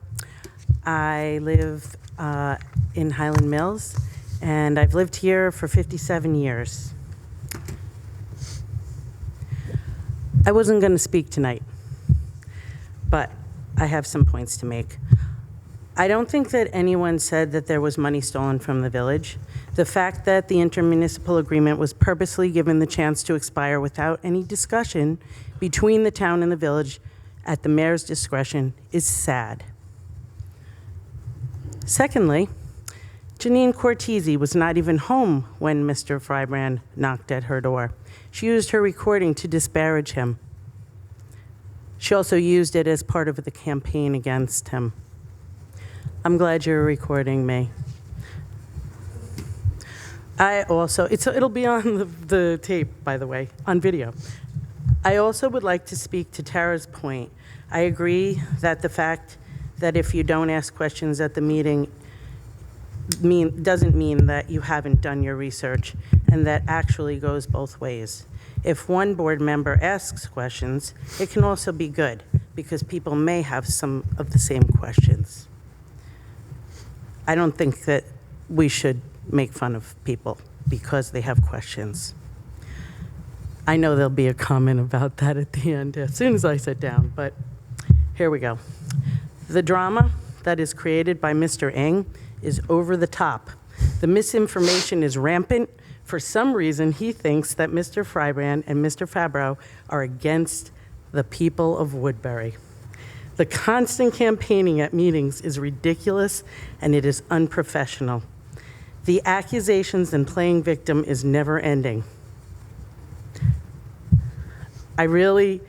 I live in Highland Mills, and I've lived here for 57 years. I wasn't going to speak tonight, but I have some points to make. I don't think that anyone said that there was money stolen from the village. The fact that the intermunicipal agreement was purposely given the chance to expire without any discussion between the town and the village at the mayor's discretion is sad. Secondly, Janine Cortese was not even home when Mr. Frybrand knocked at her door. She used her recording to disparage him. She also used it as part of the campaign against him. I'm glad you're recording me. I also, it'll be on the tape, by the way, on video. I also would like to speak to Tara's point. I agree that the fact that if you don't ask questions at the meeting doesn't mean that you haven't done your research, and that actually goes both ways. If one board member asks questions, it can also be good, because people may have some of the same questions. I don't think that we should make fun of people because they have questions. I know there'll be a comment about that at the end as soon as I sit down, but here we go. The drama that is created by Mr. Ng is over the top. The misinformation is rampant. For some reason, he thinks that Mr. Frybrand and Mr. Fabro are against the people of Woodbury. The constant campaigning at meetings is ridiculous, and it is unprofessional. The accusations and playing victim is never ending. I really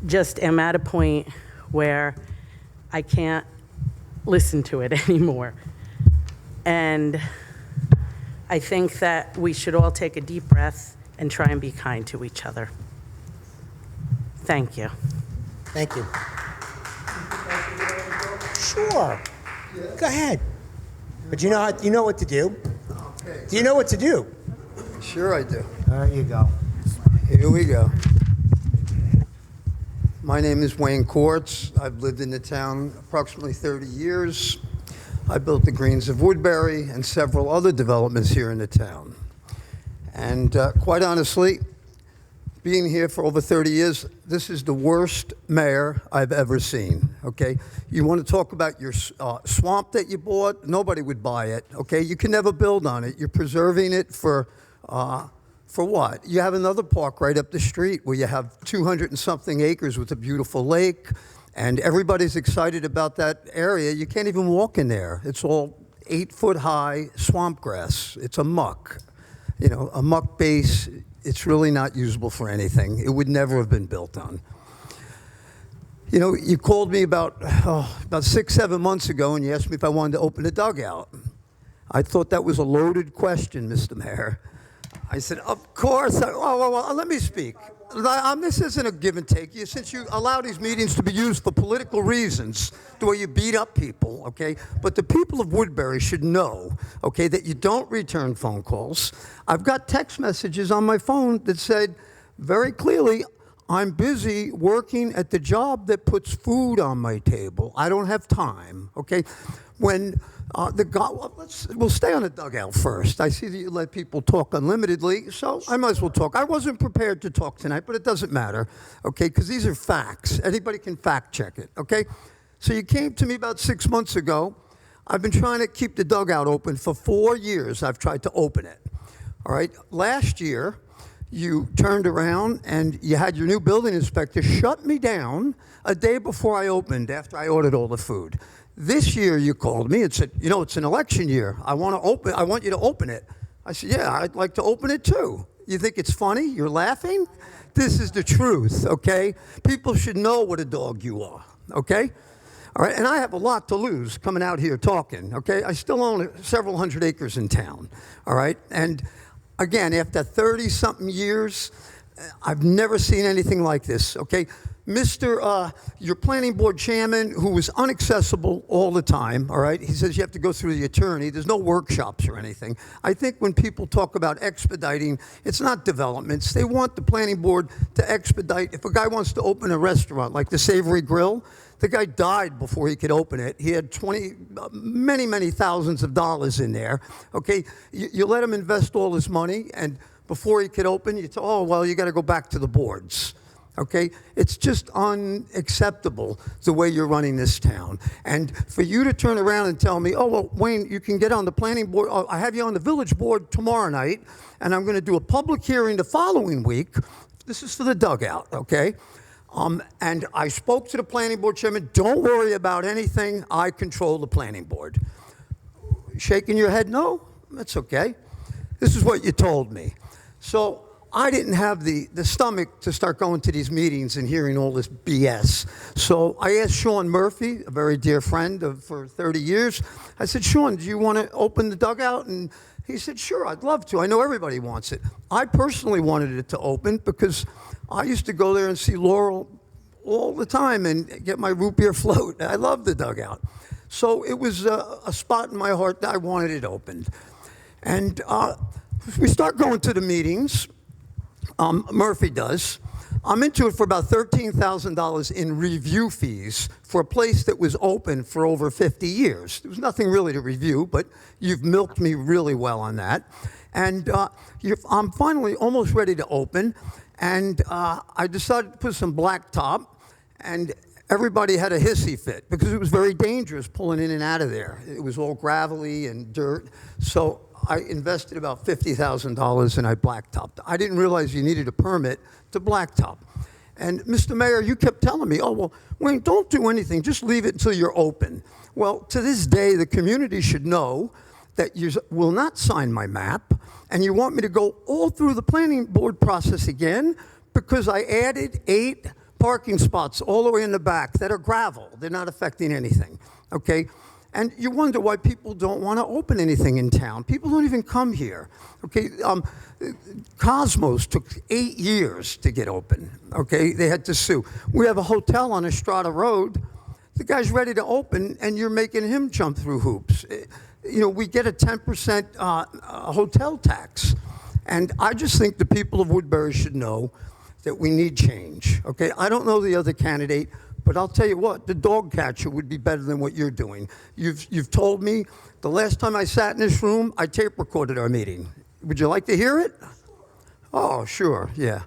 just am at a point where I can't listen to it anymore. And I think that we should all take a deep breath and try and be kind to each other. Thank you. Thank you. Sure. Go ahead. But you know what to do. Do you know what to do? Sure I do. There you go. Here we go. My name is Wayne Quartz. I've lived in the town approximately 30 years. I built the Greens of Woodbury and several other developments here in the town. And quite honestly, being here for over 30 years, this is the worst mayor I've ever seen, okay? You want to talk about your swamp that you bought? Nobody would buy it, okay? You can never build on it. You're preserving it for what? You have another park right up the street where you have 200 and something acres with a beautiful lake, and everybody's excited about that area. You can't even walk in there. It's all 8-foot-high swamp grass. It's a muck, a muck base. It's really not usable for anything. It would never have been built on. You called me about 6-7 months ago, and you asked me if I wanted to open a dugout. I thought that was a loaded question, Mr. Mayor. I said, of course. Well, let me speak. This isn't a give and take. Since you allow these meetings to be used for political reasons, the way you beat up people, okay? But the people of Woodbury should know, okay, that you don't return phone calls. I've got text messages on my phone that said very clearly, I'm busy working at the job that puts food on my table. I don't have time, okay? When we'll stay on the dugout first. I see that you let people talk unlimitedly, so I might as well talk. I wasn't prepared to talk tonight, but it doesn't matter, okay, because these are facts. Anybody can fact check it, okay? So you came to me about 6 months ago. I've been trying to keep the dugout open for 4 years. I've tried to open it, all right? Last year, you turned around and you had your new building inspector shut me down a day before I opened after I ordered all the food. This year you called me and said, you know, it's an election year. I want you to open it. I said, yeah, I'd like to open it too. You think it's funny? You're laughing? This is the truth, okay? People should know what a dog you are, okay? All right, and I have a lot to lose coming out here talking, okay? I still own several hundred acres in town, all right? And again, after 30-something years, I've never seen anything like this, okay? Your planning board chairman, who was inaccessible all the time, all right? He says you have to go through the attorney. There's no workshops or anything. I think when people talk about expediting, it's not developments. They want the planning board to expedite. If a guy wants to open a restaurant like the Savory Grill, the guy died before he could open it. He had many thousands of dollars in there, okay? You let him invest all his money, and before he could open, you say, oh, well, you got to go back to the boards. Okay? It's just unacceptable the way you're running this town. And for you to turn around and tell me, oh, well, Wayne, you can get on the planning board. Oh, I have you on the village board tomorrow night, and I'm going to do a public hearing the following week. This is for the dugout, okay? And I spoke to the planning board chairman. Don't worry about anything. I control the planning board. Shaking your head no? That's okay. This is what you told me. So I didn't have the stomach to start going to these meetings and hearing all this BS. So I asked Sean Murphy, a very dear friend for 30 years. I said, Sean, do you want to open the dugout? And he said, sure, I'd love to. I know everybody wants it. I personally wanted it to open because I used to go there and see Laurel all the time and get my root beer float. I love the dugout. So it was a spot in my heart that I wanted it opened. And we start going to the meetings. Murphy does. I'm into it for about $13,000 in review fees for a place that was open for over 50 years. There was nothing really to review, but you've milked me really well on that. And I'm finally almost ready to open, and I decided to put some blacktop, and everybody had a hissy fit because it was very dangerous pulling in and out of there. It was all gravelly and dirt. So I invested about $50,000 and I blacktopped. I didn't realize you needed a permit to blacktop. And Mr. Mayor, you kept telling me, oh, well, Wayne, don't do anything. Just leave it until you're open. Well, to this day, the community should know that you will not sign my map, and you want me to go all through the planning board process again because I added 8 parking spots all the way in the back that are gravel. They're not affecting anything, okay? And you wonder why people don't want to open anything in town. People don't even come here, okay? Cosmos took 8 years to get open, okay? They had to sue. We have a hotel on Estrada Road. The guy's ready to open, and you're making him jump through hoops. You know, we get a 10% hotel tax. And I just think the people of Woodbury should know that we need change, okay? I don't know the other candidate, but I'll tell you what, the dog catcher would be better than what you're doing. You've told me the last time I sat in this room, I tape recorded our meeting. Would you like to hear it? Oh, sure, yeah.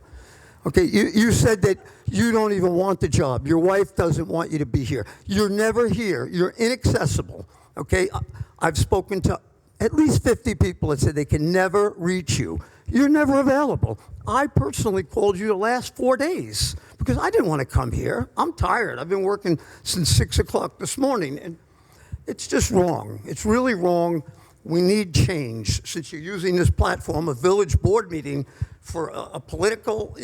Okay, you said that you don't even want the job. Your wife doesn't want you to be here. You're never here. You're inaccessible, okay? I've spoken to at least 50 people that said they can never reach you. You're never available. I personally called you the last 4 days because I didn't want to come here. I'm tired. I've been working since 6 o'clock this morning, and it's just wrong. It's really wrong. We need change. Since you're using this platform, a village board meeting, for a political,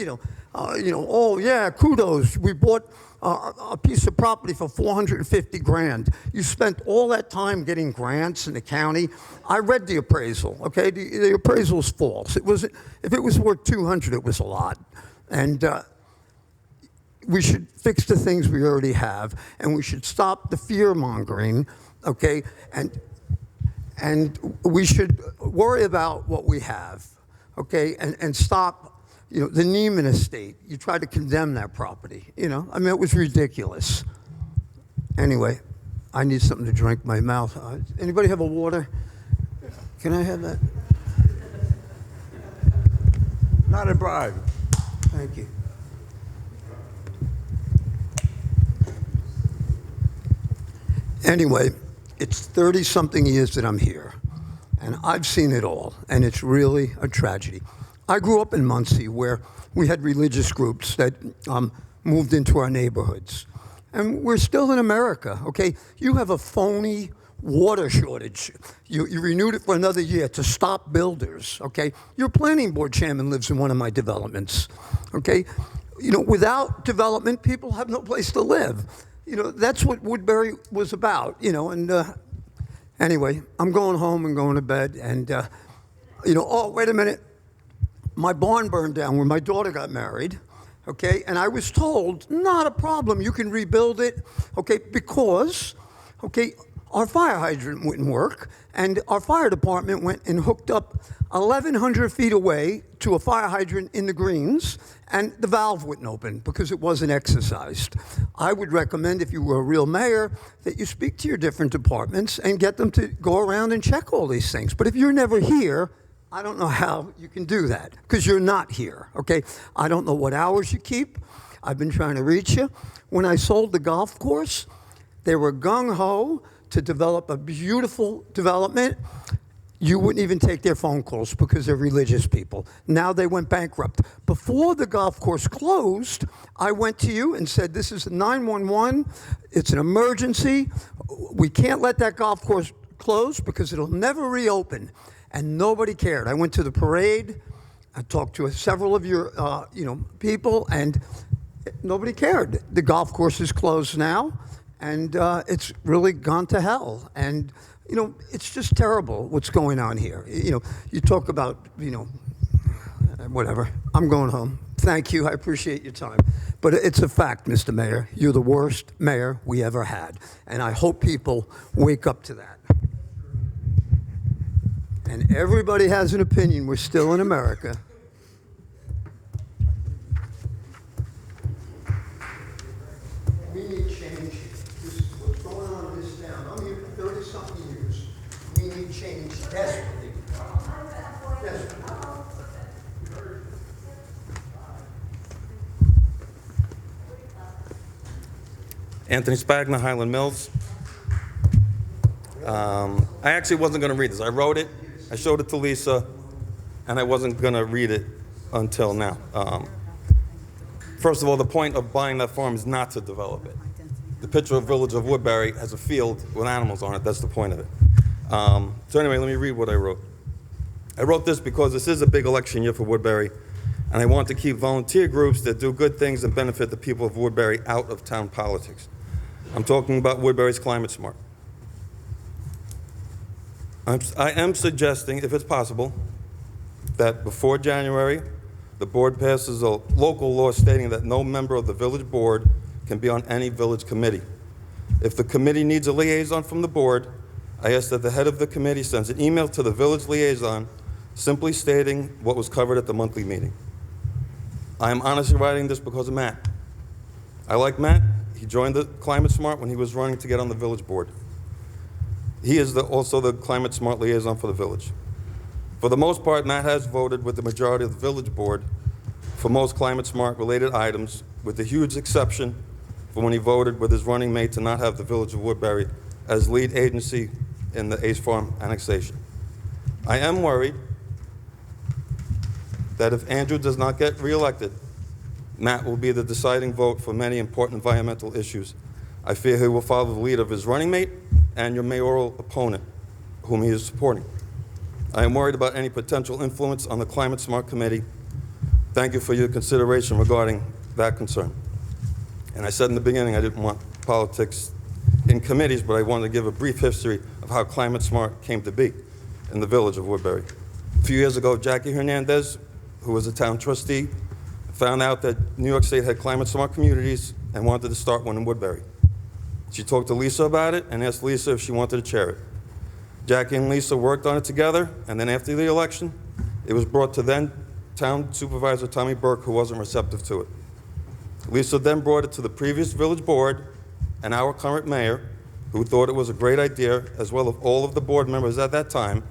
oh yeah, kudos. We bought a piece of property for $450,000. You spent all that time getting grants in the county. I read the appraisal. Okay, the appraisal's false. If it was worth $200, it was a lot, and we should fix the things we already have, and we should stop the fear mongering. Okay, and we should worry about what we have. Okay, and stop. The Neiman estate, you tried to condemn that property. I mean, it was ridiculous. Anyway, I need something to drink. My mouth. Anybody have a water? Can I have that? Not a bribe. Thank you. Anyway, it's 30-something years that I'm here, and I've seen it all, and it's really a tragedy. I grew up in Muncie, where we had religious groups that moved into our neighborhoods. And we're still in America, okay? You have a phony water shortage. You renewed it for another year to stop builders, okay? Your planning board chairman lives in one of my developments, okay? You know, without development, people have no place to live. You know, that's what Woodbury was about, you know, and anyway, I'm going home and going to bed, and, you know, oh, wait a minute. My barn burned down where my daughter got married, okay? And I was told, not a problem, you can rebuild it, okay? Because, okay, our fire hydrant wouldn't work, and our fire department went and hooked up 1,100 feet away to a fire hydrant in the greens, and the valve wouldn't open because it wasn't exercised. I would recommend, if you were a real mayor, that you speak to your different departments and get them to go around and check all these things. But if you're never here, I don't know how you can do that, because you're not here, okay? I don't know what hours you keep. I've been trying to reach you. When I sold the golf course, they were gung-ho to develop a beautiful development. You wouldn't even take their phone calls because they're religious people. Now they went bankrupt. Before the golf course closed, I went to you and said, this is 911, it's an emergency. We can't let that golf course close because it'll never reopen. And nobody cared. I went to the parade. I talked to several of your, people, and nobody cared. The golf course is closed now, and it's really gone to hell. And you know, it's just terrible what's going on here. You know, you talk about, whatever. I'm going home. Thank you. I appreciate your time. But it's a fact, Mr. Mayor. You're the worst mayor we ever had, and I hope people wake up to that. And everybody has an opinion. We're still in America. We need change. This is what's going on in this town. I'm here for 30-something years. We need change desperately. Desperately. Anthony Spagna, Highland Mills. I actually wasn't going to read this. I wrote it, I showed it to Lisa, and I wasn't going to read it until now. First of all, the point of buying that farm is not to develop it. The picture of Village of Woodbury has a field with animals on it. That's the point of it. So anyway, let me read what I wrote. I wrote this because this is a big election year for Woodbury, and I want to keep volunteer groups that do good things and benefit the people of Woodbury out of town politics. I'm talking about Woodbury's Climate Smart. I am suggesting, if it's possible, that before January, the board passes a local law stating that no member of the village board can be on any village committee. If the committee needs a liaison from the board, I ask that the head of the committee sends an email to the village liaison simply stating what was covered at the monthly meeting. I am honestly writing this because of Matt. I like Matt. He joined the Climate Smart when he was running to get on the village board. He is also the Climate Smart liaison for the village. For the most part, Matt has voted with the majority of the village board for most Climate Smart related items, with the huge exception for when he voted with his running mate to not have the village of Woodbury as lead agency in the Ace Farm annexation. I am worried that if Andrew does not get reelected, Matt will be the deciding vote for many important environmental issues. I fear he will follow the lead of his running mate and your mayoral opponent, whom he is supporting. I am worried about any potential influence on the Climate Smart Committee. Thank you for your consideration regarding that concern. And I said in the beginning I didn't want politics in committees, but I wanted to give a brief history of how Climate Smart came to be in the village of Woodbury. A few years ago, Jackie Hernandez, who was a town trustee, found out that New York State had Climate Smart communities and wanted to start one in Woodbury. She talked to Lisa about it and asked Lisa if she wanted to chair it. Jackie and Lisa worked on it together, and then after the election, it was brought to then Town Supervisor Tommy Burke, who wasn't receptive to it. Lisa then brought it to the previous village board and our current mayor, who thought it was a great idea, as well as all of the board members at that time,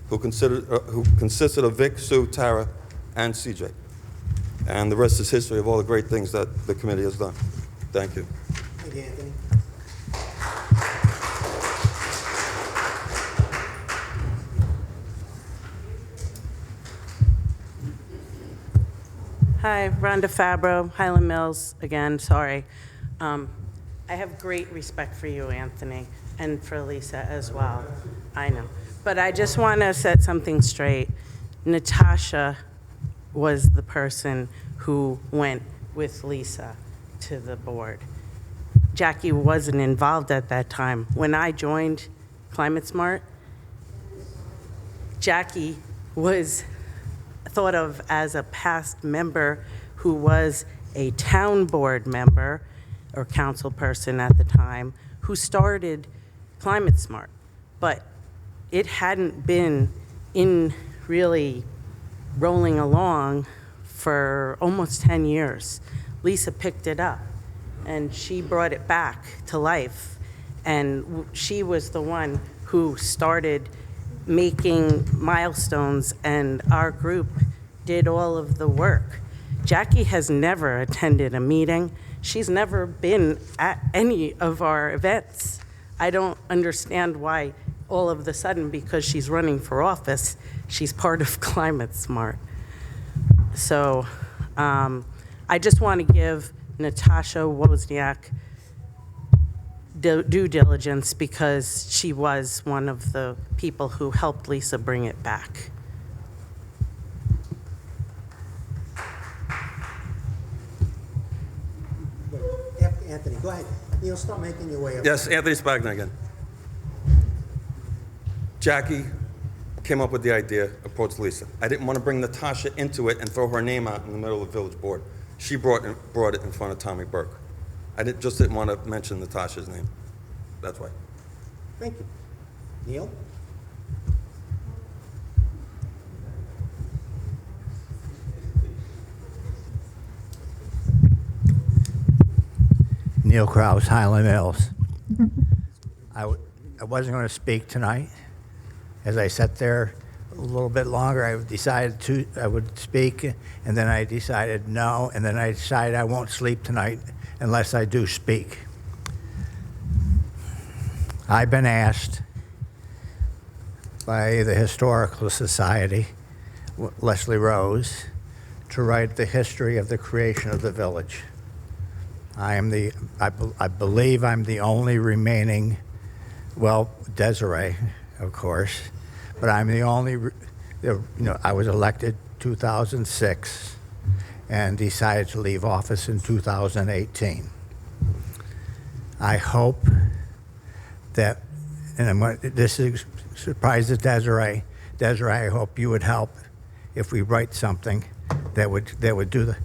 who consisted of Vic, Sue, Tara, and CJ. And the rest is history of all the great things that the committee has done. Thank you. Thank you, Anthony. Hi, Rhonda Fabro, Highland Mills, again, sorry. I have great respect for you, Anthony, and for Lisa as well. I know. But I just want to set something straight. Natasha was the person who went with Lisa to the board. Jackie wasn't involved at that time. When I joined Climate Smart, Jackie was thought of as a past member who was a town board member or council person at the time who started Climate Smart. But it hadn't been in really rolling along for almost 10 years. Lisa picked it up and she brought it back to life. And she was the one who started making milestones, and our group did all of the work. Jackie has never attended a meeting. She's never been at any of our events. I don't understand why all of a sudden, because she's running for office, she's part of Climate Smart. So I just want to give Natasha Wozniak due diligence because she was one of the people who helped Lisa bring it back. Anthony, go ahead. Neil, start making your way up. Yes, Anthony Spagna again. Jackie came up with the idea, approached Lisa. I didn't want to bring Natasha into it and throw her name out in the middle of the village board. She brought it in front of Tommy Burke. I just didn't want to mention Natasha's name. That's why. Thank you. Neil? Neil Krause, Highland Mills. I wasn't going to speak tonight. As I sat there a little bit longer, I decided I would speak, and then I decided no, and then I decided I won't sleep tonight unless I do speak. I've been asked by the Historical Society, Leslie Rose, to write the history of the creation of the village. I believe I'm the only remaining, well, Desiree, of course, but I'm the only, I was elected 2006 and decided to leave office in 2018. I hope that, and this is surprises Desiree. Desiree, I hope you would help if we write something that would do the,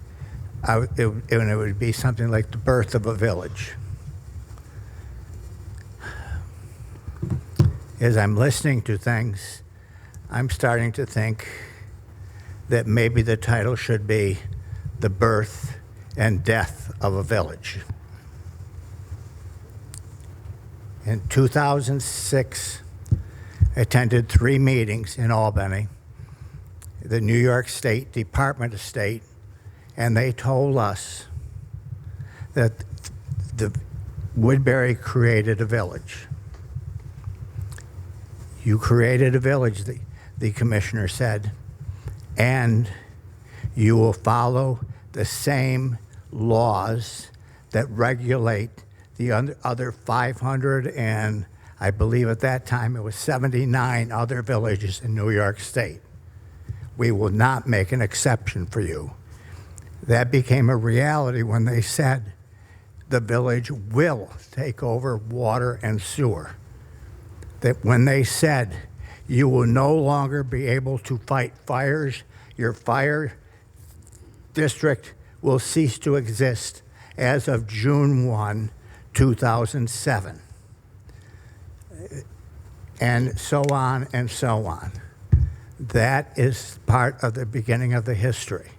and it would be something like the birth of a village. As I'm listening to things, I'm starting to think that maybe the title should be The Birth and Death of a Village. In 2006, I attended 3 meetings in Albany, the New York State Department of State, and they told us that the Woodbury created a village. You created a village, the commissioner said, and you will follow the same laws that regulate the other 500 and I believe at that time it was 79 other villages in New York State. We will not make an exception for you. That became a reality when they said the village will take over water and sewer. That when they said you will no longer be able to fight fires, your fire district will cease to exist as of June 1, 2007. And so on and so on. That is part of the beginning of the history.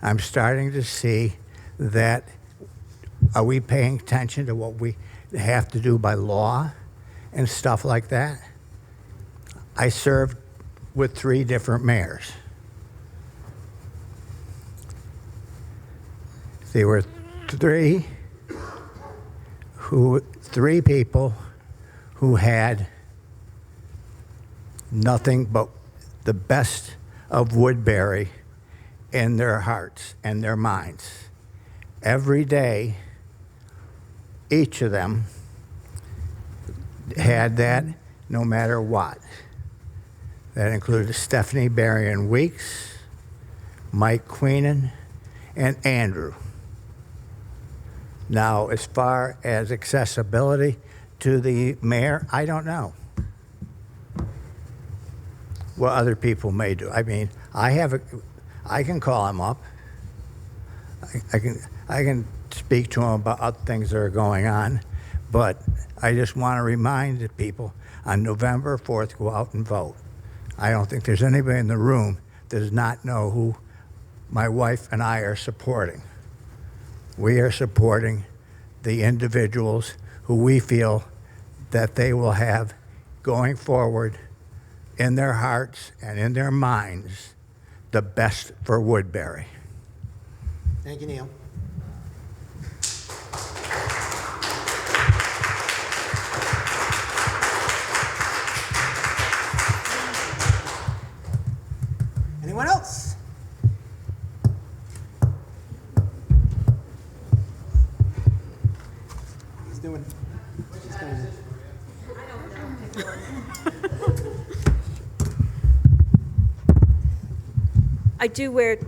I'm starting to see that, are we paying attention to what we have to do by law and stuff like that? I served with 3 different mayors. There were 3 people who had nothing but the best of Woodbury in their hearts and their minds. Every day, each of them had that no matter what. That included Stephanie Berrien Weeks, Mike Queenan, and Andrew. Now, as far as accessibility to the mayor, I don't know what other people may do. I mean, I can call him up. I can speak to him about other things that are going on, but I just want to remind the people on November 4th, go out and vote. I don't think there's anybody in the room that does not know who my wife and I are supporting. We are supporting the individuals who we feel that they will have going forward in their hearts and in their minds the best for Woodbury. Thank you, Neil. Anyone else? He's doing. She's doing. I do wear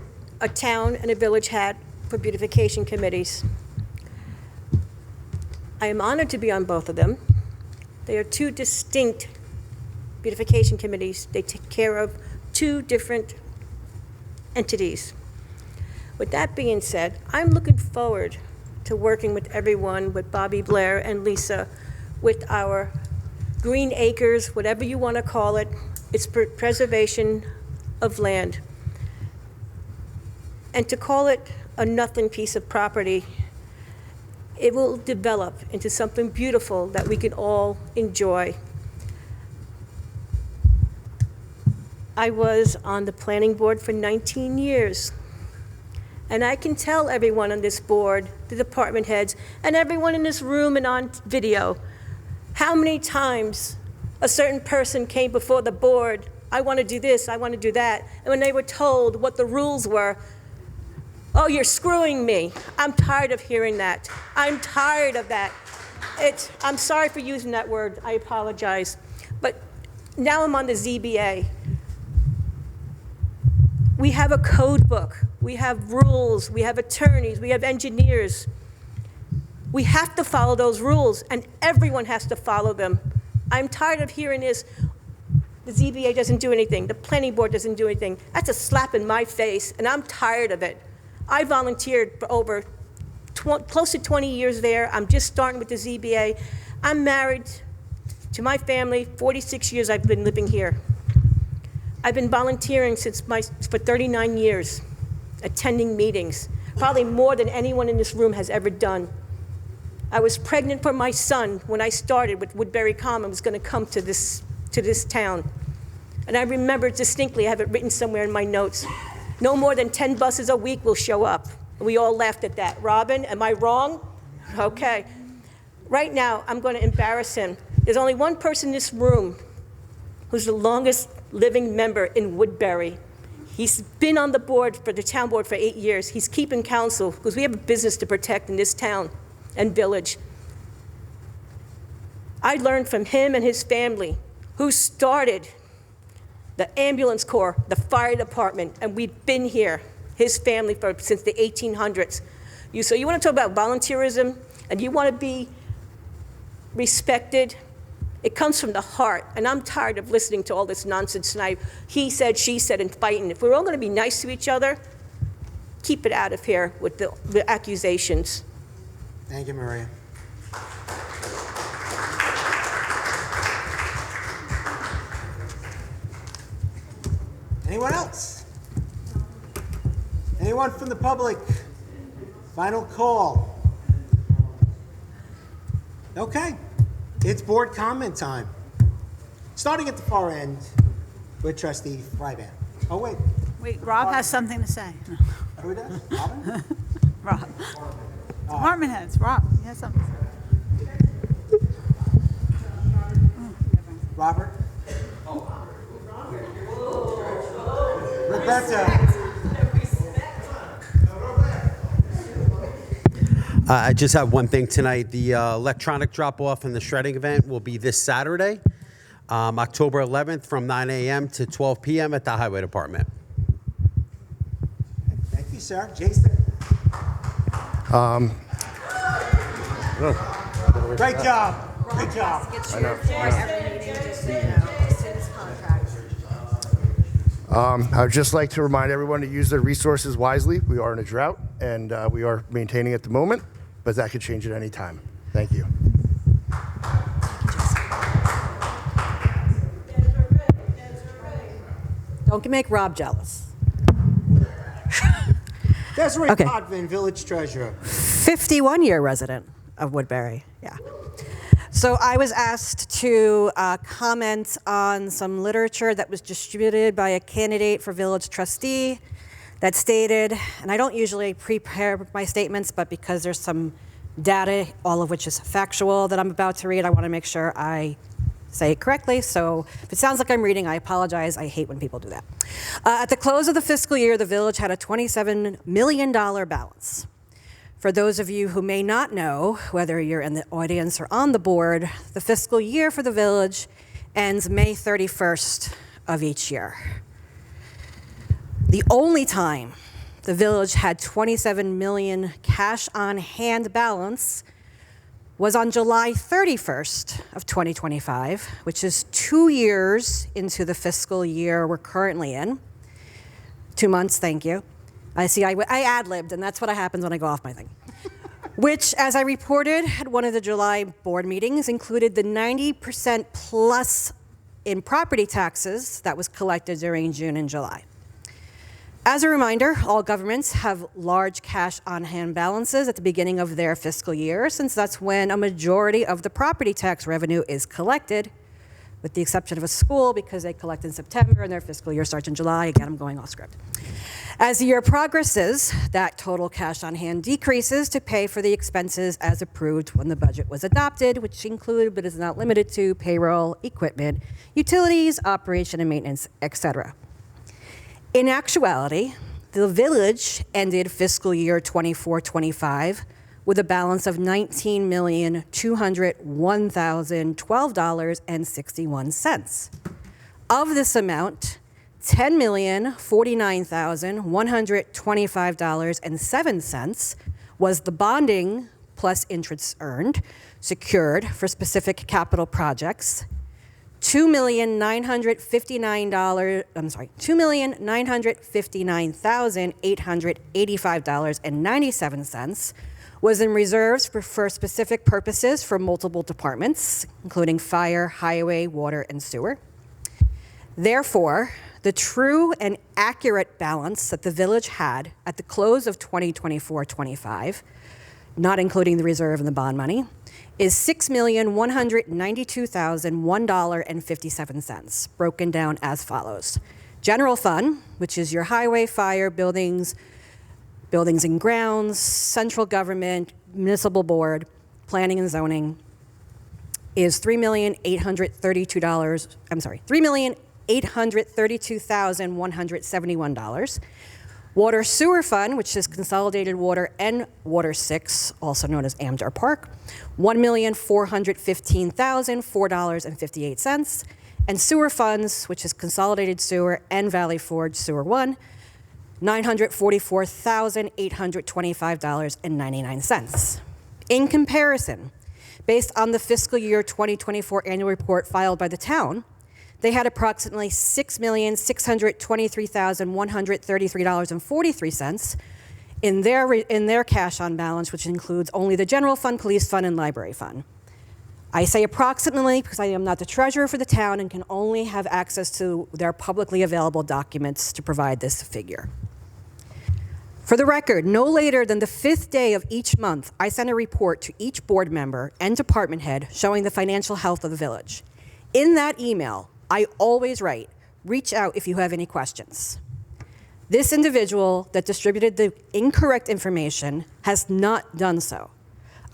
a town and a village hat for beautification committees. I am honored to be on both of them. They are two distinct beautification committees. They take care of two different entities. With that being said, I'm looking forward to working with everyone, with Bobby Blair and Lisa, with our green acres, whatever you want to call it. It's preservation of land. And to call it a nothing piece of property, it will develop into something beautiful that we can all enjoy. I was on the planning board for 19 years. And I can tell everyone on this board, the department heads, and everyone in this room and on video, how many times a certain person came before the board, I want to do this, I want to do that, and when they were told what the rules were, oh, you're screwing me. I'm tired of hearing that. I'm tired of that. I'm sorry for using that word. I apologize. But now I'm on the ZBA. We have a code book. We have rules. We have attorneys. We have engineers. We have to follow those rules, and everyone has to follow them. I'm tired of hearing this. The ZBA doesn't do anything. The planning board doesn't do anything. That's a slap in my face, and I'm tired of it. I volunteered for over close to 20 years there. I'm just starting with the ZBA. I'm married to my family. 46 years I've been living here. I've been volunteering for 39 years, attending meetings, probably more than anyone in this room has ever done. I was pregnant for my son when I started with Woodbury Common was going to come to this town. And I remember distinctly, I have it written somewhere in my notes, no more than 10 buses a week will show up. We all laughed at that. Robin, am I wrong? Okay. Right now, I'm going to embarrass him. There's only one person in this room who's the longest living member in Woodbury. He's been on the board, for the town board, for 8 years. He's keeping counsel because we have a business to protect in this town and village. I learned from him and his family, who started the ambulance corps, the fire department, and we've been here, his family, since the 1800s. So you want to talk about volunteerism, and you want to be respected? It comes from the heart, and I'm tired of listening to all this nonsense tonight. He said, she said, and fighting. If we're all going to be nice to each other, keep it out of here with the accusations. Thank you, Maria. Anyone else? Anyone from the public? Final call. Okay. It's board comment time. Starting at the far end with Trustee Fryban. Oh, wait. Wait, Rob has something to say. Who does? Robin? Rob. Department heads, Rob, he has something to say. Robert? Rebecca? I just have one thing tonight. The electronic drop-off and the shredding event will be this Saturday, October 11th, from 9 a.m. to 12 p.m. at the Highway Department. Thank you, sir. Jason? Great job. Great job. I would just like to remind everyone to use their resources wisely. We are in a drought, and we are maintaining at the moment, but that could change at any time. Thank you. Don't make Rob jealous. Desiree Okay. Potvin, Village Treasurer. 51-year resident of Woodbury, yeah. So I was asked to comment on some literature that was distributed by a candidate for village trustee that stated, and I don't usually prepare my statements, but because there's some data, all of which is factual, that I'm about to read, I want to make sure I say it correctly. So if it sounds like I'm reading, I apologize. I hate when people do that. At the close of the fiscal year, the village had a $27 million balance. For those of you who may not know, whether you're in the audience or on the board, the fiscal year for the village ends May 31st of each year. The only time the village had 27 million cash on hand balance was on July 31st of 2025, which is 2 years into the fiscal year we're currently in. 2 months, thank you. I see, I ad-libbed, and that's what happens when I go off my thing. Which, as I reported at one of the July board meetings, included the 90% plus in property taxes that was collected during June and July. As a reminder, all governments have large cash on hand balances at the beginning of their fiscal year, since that's when a majority of the property tax revenue is collected, with the exception of a school because they collect in September and their fiscal year starts in July. Again, I'm going off script. As the year progresses, that total cash on hand decreases to pay for the expenses as approved when the budget was adopted, which include, but is not limited to, payroll, equipment, utilities, operation and maintenance, etc. In actuality, the village ended fiscal year 24-25 with a balance of $19,201,012.61. Of this amount, $10,049,125.07 was the bonding plus interest earned, secured for specific capital projects. $2,959,885.97 was in reserves for specific purposes for multiple departments, including fire, highway, water, and sewer. Therefore, the true and accurate balance that the village had at the close of 2024-25, not including the reserve and the bond money, is $6,192,001.57, broken down as follows. General fund, which is your highway, fire, buildings and grounds, central government, municipal board, planning and zoning, is $3,832,171. Water sewer fund, which is consolidated water and water 6, also known as Amdar Park, $1,415,004.58. And sewer funds, which is consolidated sewer and Valley Forge Sewer 1, $944,825.99. In comparison, based on the fiscal year 2024 annual report filed by the town, they had approximately $6,623,133.43 in their cash on balance, which includes only the general fund, police fund, and library fund. I say approximately because I am not the treasurer for the town and can only have access to their publicly available documents to provide this figure. For the record, no later than the 5th day of each month, I send a report to each board member and department head showing the financial health of the village. In that email, I always write, reach out if you have any questions. This individual that distributed the incorrect information has not done so.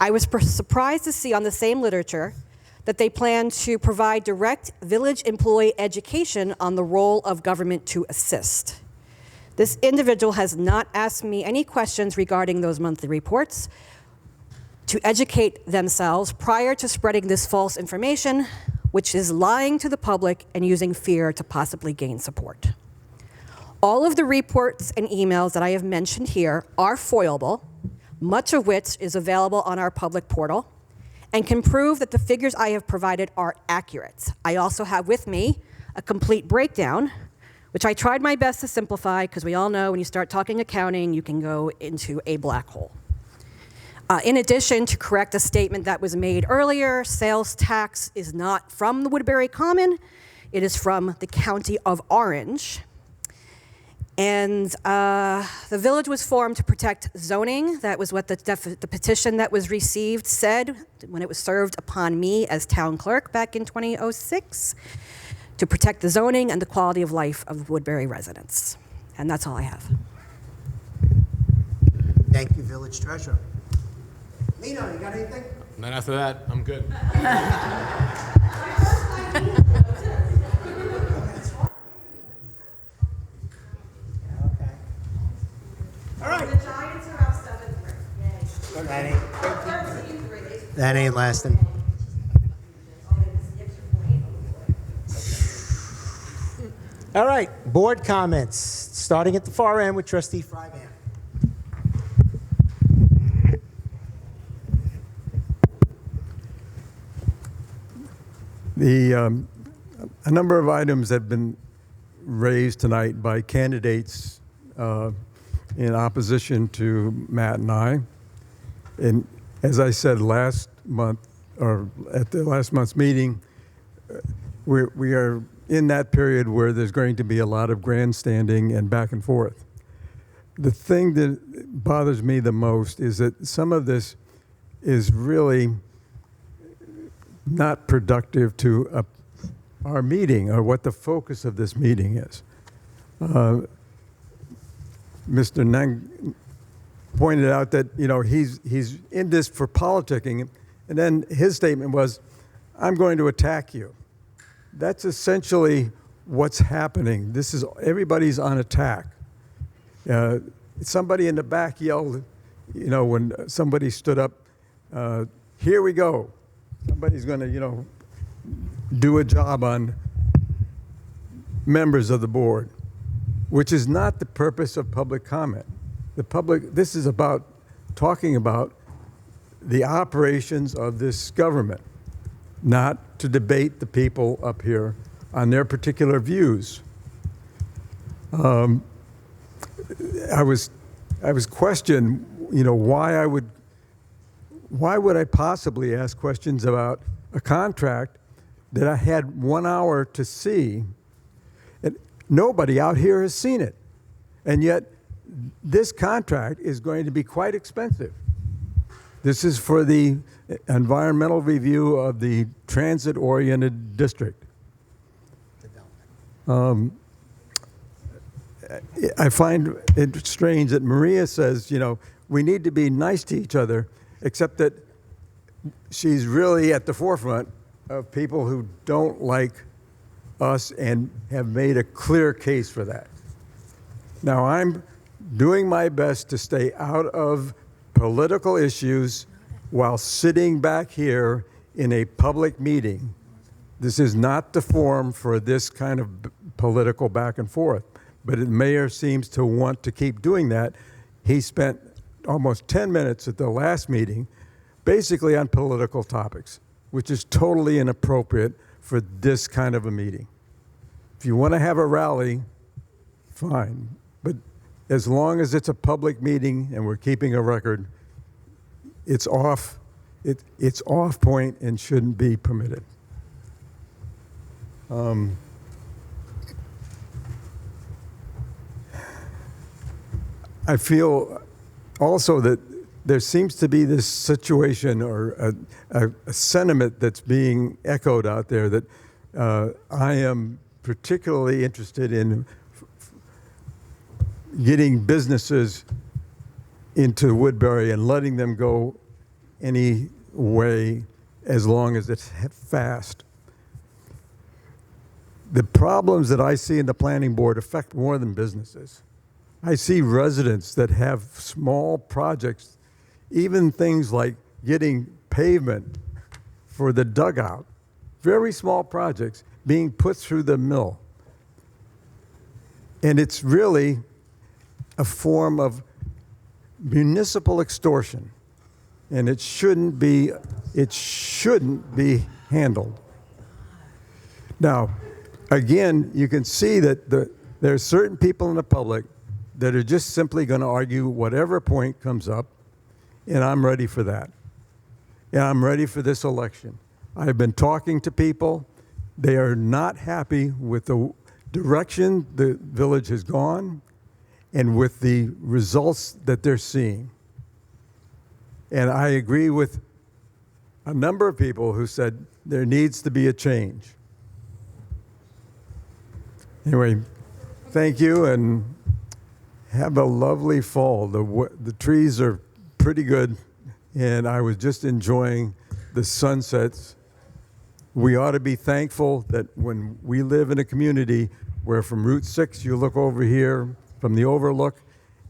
I was surprised to see on the same literature that they plan to provide direct village employee education on the role of government to assist. This individual has not asked me any questions regarding those monthly reports, to educate themselves prior to spreading this false information, which is lying to the public and using fear to possibly gain support. All of the reports and emails that I have mentioned here are foilable, much of which is available on our public portal, and can prove that the figures I have provided are accurate. I also have with me a complete breakdown, which I tried my best to simplify, because we all know when you start talking accounting, you can go into a black hole. In addition, to correct a statement that was made earlier, sales tax is not from the Woodbury Common. It is from the County of Orange. And the village was formed to protect zoning. That was what the petition that was received said when it was served upon me as town clerk back in 2006, to protect the zoning and the quality of life of Woodbury residents. And that's all I have. Thank you, Village Treasurer. Lino, you got anything? Not after that, I'm good. All right. The Giants are up 7-3. That ain't lasting. All right, board comments, starting at the far end with Trustee Fryban. A number of items have been raised tonight by candidates in opposition to Matt and I. And as I said last month, or at the last month's meeting, we are in that period where there's going to be a lot of grandstanding and back and forth. The thing that bothers me the most is that some of this is really not productive to our meeting or what the focus of this meeting is. Mr. Nang pointed out that he's in this for politicking, and then his statement was, "I'm going to attack you." That's essentially what's happening. This is everybody's on attack. Somebody in the back yelled, when somebody stood up, "Here we go." Somebody's going to, do a job on members of the board, which is not the purpose of public comment. This is about talking about the operations of this government, not to debate the people up here on their particular views. I was questioned, why would I possibly ask questions about a contract that I had 1 hour to see? And nobody out here has seen it. And yet, this contract is going to be quite expensive. This is for the environmental review of the transit-oriented district. I find it strange that Maria says, we need to be nice to each other, except that she's really at the forefront of people who don't like us and have made a clear case for that. Now, I'm doing my best to stay out of political issues while sitting back here in a public meeting. This is not the forum for this kind of political back and forth, but the mayor seems to want to keep doing that. He spent almost 10 minutes at the last meeting basically on political topics, which is totally inappropriate for this kind of a meeting. If you want to have a rally, fine, but as long as it's a public meeting and we're keeping a record, it's off point and shouldn't be permitted. I feel also that there seems to be this situation or a sentiment that's being echoed out there that I am particularly interested in getting businesses into Woodbury and letting them go any way as long as it's fast. The problems that I see in the planning board affect more than businesses. I see residents that have small projects, even things like getting pavement for the dugout. Very small projects being put through the mill. And it's really a form of municipal extortion. And it shouldn't be handled. Now, again, you can see that there are certain people in the public that are just simply going to argue whatever point comes up, and I'm ready for that. And I'm ready for this election. I've been talking to people. They are not happy with the direction the village has gone and with the results that they're seeing. And I agree with a number of people who said there needs to be a change. Anyway, thank you and have a lovely fall. The trees are pretty good, and I was just enjoying the sunsets. We ought to be thankful that when we live in a community where from Route 6 you look over here from the overlook,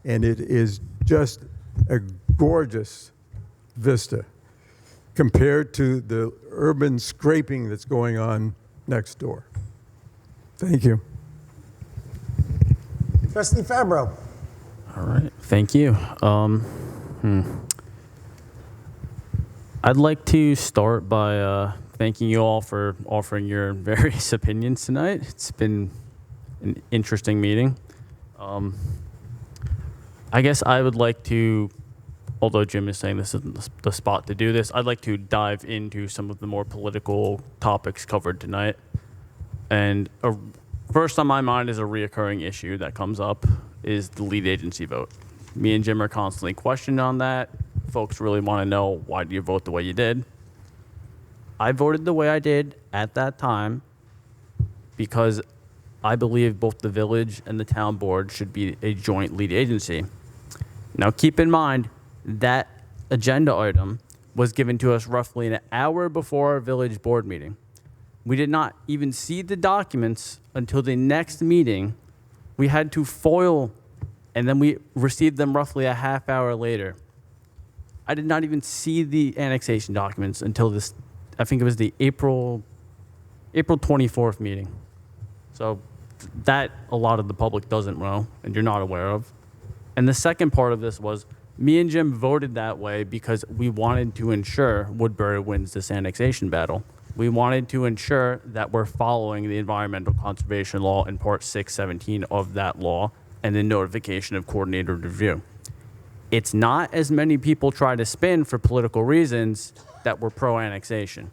and it is just a gorgeous vista compared to the urban scraping that's going on next door. Thank you. Trustee Fabro. All right, thank you. I'd like to start by thanking you all for offering your various opinions tonight. It's been an interesting meeting. I guess I would like to, although Jim is saying this isn't the spot to do this, I'd like to dive into some of the more political topics covered tonight. And first on my mind is a reoccurring issue that comes up is the lead agency vote. Me and Jim are constantly questioned on that. Folks really want to know, why do you vote the way you did? I voted the way I did at that time because I believe both the village and the town board should be a joint lead agency. Now keep in mind that agenda item was given to us roughly an hour before our village board meeting. We did not even see the documents until the next meeting. We had to foil, and then we received them roughly a half hour later. I did not even see the annexation documents until this, I think it was the April 24th meeting. So that a lot of the public doesn't know and you're not aware of. And the second part of this was me and Jim voted that way because we wanted to ensure Woodbury wins this annexation battle. We wanted to ensure that we're following the environmental conservation law in part 617 of that law and the notification of coordinated review. It's not, as many people try to spin for political reasons, that we're pro-annexation.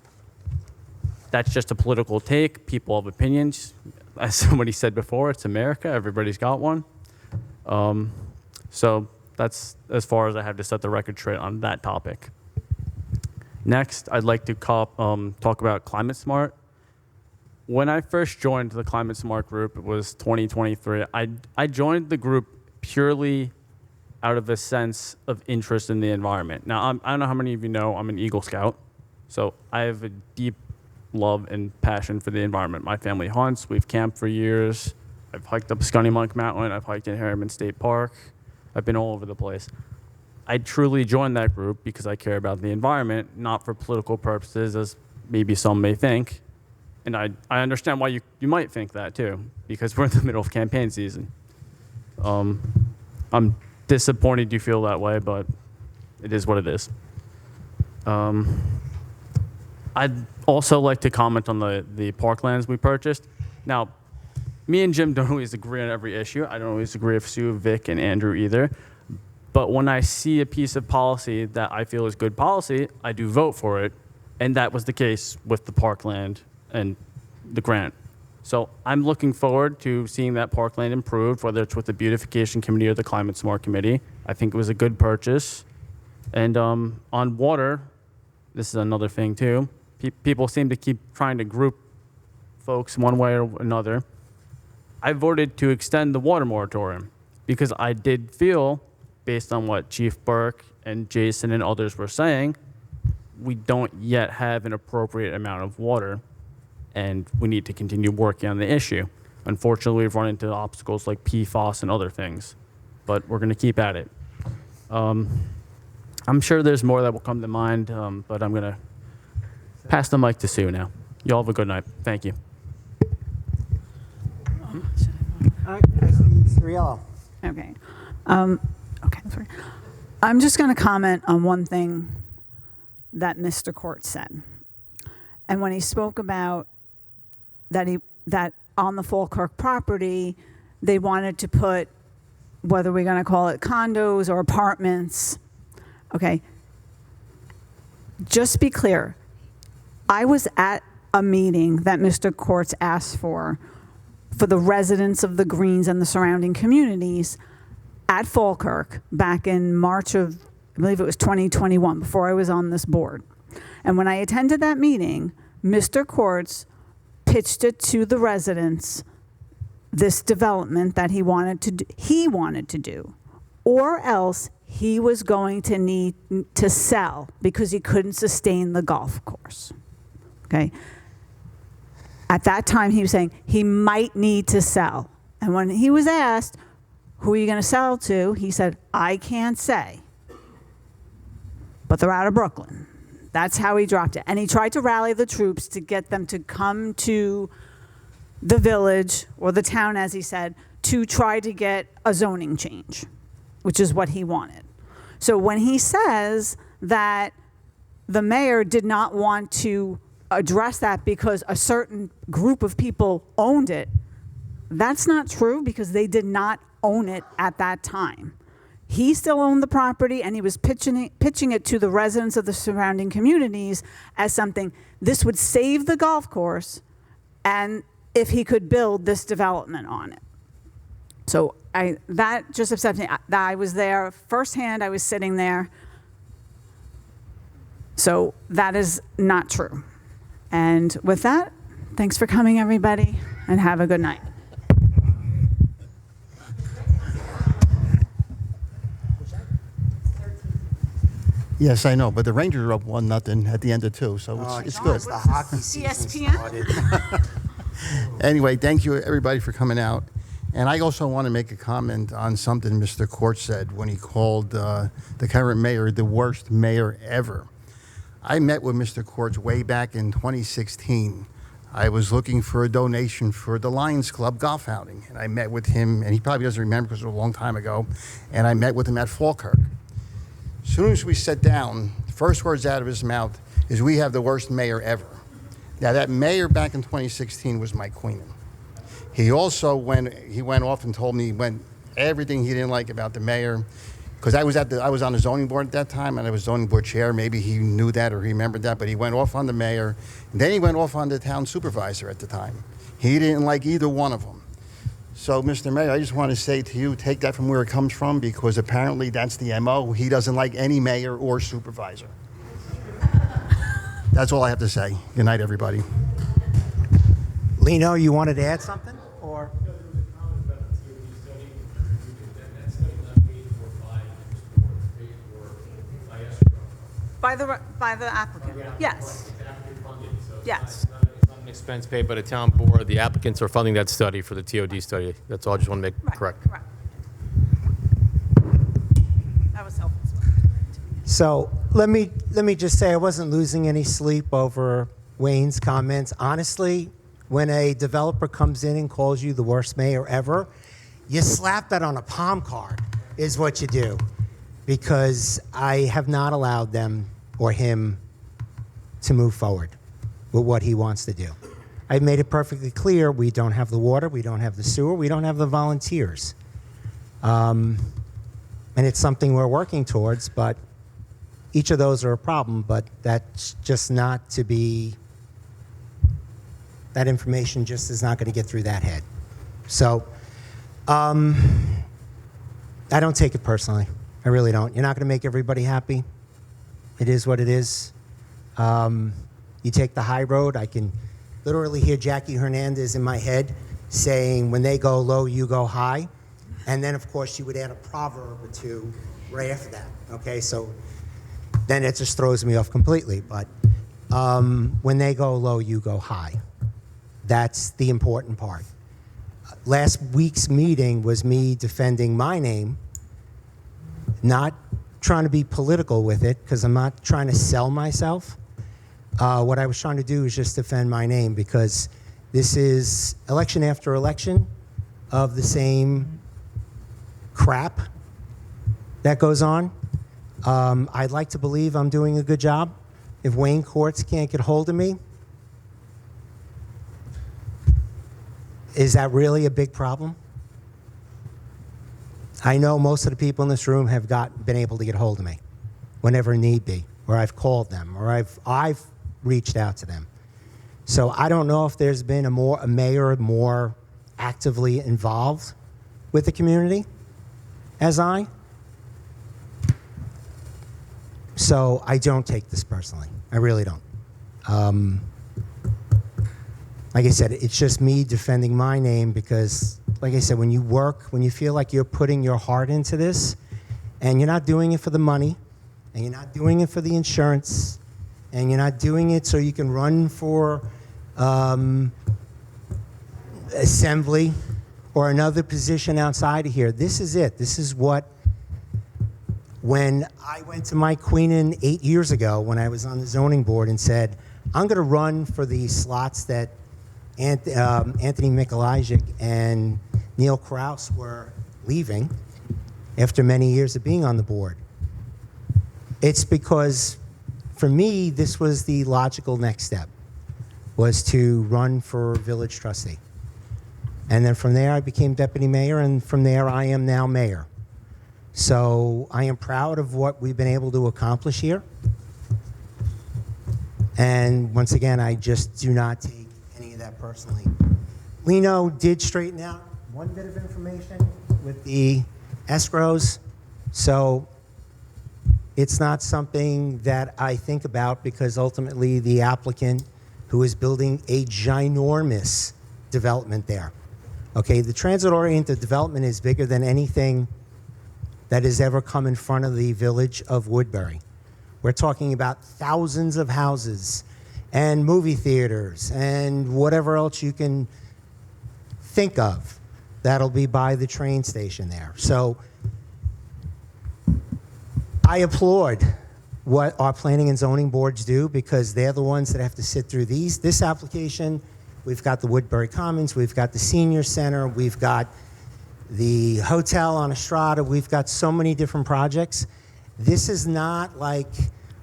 That's just a political take. People have opinions. As somebody said before, it's America. Everybody's got one. So that's as far as I have to set the record straight on that topic. Next, I'd like to talk about Climate Smart. When I first joined the Climate Smart group, it was 2023. I joined the group purely out of a sense of interest in the environment. Now, I don't know how many of you know I'm an Eagle Scout, so I have a deep love and passion for the environment. My family hunts. We've camped for years. I've hiked up Scunnamunk Mountain. I've hiked in Harriman State Park. I've been all over the place. I truly joined that group because I care about the environment, not for political purposes, as maybe some may think. And I understand why you might think that too, because we're in the middle of campaign season. I'm disappointed you feel that way, but it is what it is. I'd also like to comment on the parklands we purchased. Now, me and Jim don't always agree on every issue. I don't always agree with Sue, Vic, and Andrew either. But when I see a piece of policy that I feel is good policy, I do vote for it. And that was the case with the parkland and the grant. So I'm looking forward to seeing that parkland improved, whether it's with the beautification committee or the climate smart committee. I think it was a good purchase. And on water, this is another thing too. People seem to keep trying to group folks one way or another. I voted to extend the water moratorium because I did feel, based on what Chief Burke and Jason and others were saying, we don't yet have an appropriate amount of water, and we need to continue working on the issue. Unfortunately, we've run into obstacles like PFAS and other things, but we're going to keep at it. I'm sure there's more that will come to mind, but I'm going to pass the mic to Sue now. Y'all have a good night. Thank you. Riello. Okay. Okay, I'm sorry. I'm just going to comment on one thing that Mr. Court said. And when he spoke about that on the Falkirk property, they wanted to put, whether we're going to call it condos or apartments, okay, just be clear. I was at a meeting that Mr. Courts asked for the residents of the Greens and the surrounding communities at Falkirk back in March of, I believe it was 2021, before I was on this board. And when I attended that meeting, Mr. Courts pitched it to the residents, this development that he wanted to do, or else he was going to need to sell because he couldn't sustain the golf course. Okay. At that time, he was saying he might need to sell. And when he was asked, who are you going to sell to? He said, I can't say. But they're out of Brooklyn. That's how he dropped it. And he tried to rally the troops to get them to come to the village, or the town, as he said, to try to get a zoning change, which is what he wanted. So when he says that the mayor did not want to address that because a certain group of people owned it, that's not true, because they did not own it at that time. He still owned the property, and he was pitching it to the residents of the surrounding communities as something, this would save the golf course, and if he could build this development on it. So that just upset me. I was there firsthand, I was sitting there. So that is not true. And with that, thanks for coming, everybody, and have a good night. Yes, I know, but the Rangers are up 1-0 at the end of 2, so it's good. The hockey season started. Anyway, thank you, everybody, for coming out. And I also want to make a comment on something Mr. Court said when he called the current mayor the worst mayor ever. I met with Mr. Court way back in 2016. I was looking for a donation for the Lions Club golf outing, and I met with him, and he probably doesn't remember because it was a long time ago, and I met with him at Falkirk. As soon as we sat down, the first words out of his mouth is, we have the worst mayor ever. Now, that mayor back in 2016 was Mike Queenan. He also went off and told me everything he didn't like about the mayor, because I was on the zoning board at that time, and I was zoning board chair. Maybe he knew that or he remembered that, but he went off on the mayor, and then he went off on the town supervisor at the time. He didn't like either one of them. So, Mr. Mayor, I just want to say to you, take that from where it comes from, because apparently that's the MO. He doesn't like any mayor or supervisor. That's all I have to say. Good night, everybody. Lino, you wanted to add something? Or By the applicant, yes. Yes. It's not an expense paid by the town board. The applicants are funding that study for the TOD study. That's all I just want to make correct. Correct. That was helpful. so let me just say I wasn't losing any sleep over Wayne's comments. Honestly, when a developer comes in and calls you the worst mayor ever, you slap that on a palm card is what you do, because I have not allowed them or him to move forward with what he wants to do. I've made it perfectly clear we don't have the water, we don't have the sewer, we don't have the volunteers. And it's something we're working towards, but each of those are a problem, but that's just not to be, that information just is not going to get through that head. So I don't take it personally. I really don't. You're not going to make everybody happy. It is what it is. You take the high road. I can literally hear Jackie Hernandez in my head saying, when they go low, you go high. And then, of course, she would add a proverb or two right after that. Okay, so then it just throws me off completely. But when they go low, you go high. That's the important part. Last week's meeting was me defending my name, not trying to be political with it because I'm not trying to sell myself. What I was trying to do is just defend my name because this is election after election of the same crap that goes on. I'd like to believe I'm doing a good job. If Wayne Courts can't get hold of me, is that really a big problem? I know most of the people in this room have been able to get hold of me whenever need be, or I've called them, or I've reached out to them. So I don't know if there's been a mayor more actively involved with the community as I. So I don't take this personally. I really don't. Like I said, it's just me defending my name because, like I said, when you work, when you feel like you're putting your heart into this, and you're not doing it for the money, and you're not doing it for the insurance, and you're not doing it so you can run for assembly or another position outside of here. This is it. This is what, when I went to Mike Queenan 8 years ago when I was on the zoning board and said, I'm going to run for the slots that Anthony Mikolajczyk and Neil Kraus were leaving after many years of being on the board. It's because, for me, this was the logical next step, was to run for village trustee. And then from there, I became deputy mayor, and from there, I am now mayor. So I am proud of what we've been able to accomplish here. And once again, I just do not take any of that personally. Lino did straighten out one bit of information with the escrows, so it's not something that I think about because ultimately the applicant who is building a ginormous development there. Okay, the transit-oriented development is bigger than anything that has ever come in front of the village of Woodbury. We're talking about thousands of houses and movie theaters and whatever else you can think of that'll be by the train station there. So I applaud what our planning and zoning boards do because they're the ones that have to sit through this application. We've got the Woodbury Commons, we've got the senior center, we've got the hotel on Estrada, we've got so many different projects. This is not like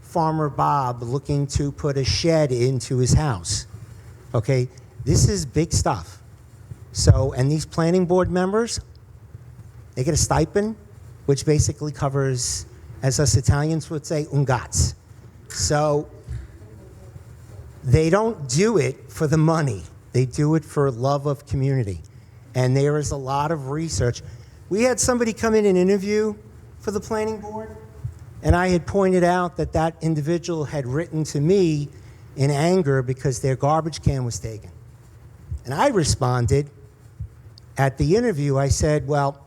Farmer Bob looking to put a shed into his house, okay? This is big stuff. So, and these planning board members, they get a stipend, which basically covers, as us Italians would say, un gazzo. So, they don't do it for the money. They do it for love of community. And there is a lot of research. We had somebody come in and interview for the planning board, and I had pointed out that that individual had written to me in anger because their garbage can was taken. And I responded at the interview, I said, well,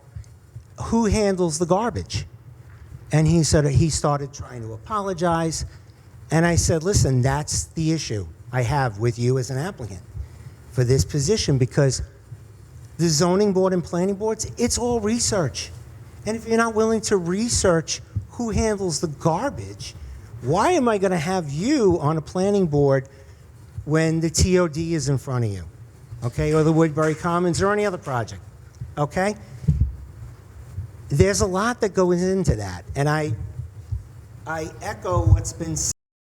who handles the garbage? And he said, he started trying to apologize. And I said, listen, that's the issue I have with you as an applicant for this position, because the zoning board and planning boards, it's all research. And if you're not willing to research who handles the garbage, why am I going to have you on a planning board when the TOD is in front of you, okay, or the Woodbury Commons or any other project, okay? There's a lot that goes into that, and I echo what's been said.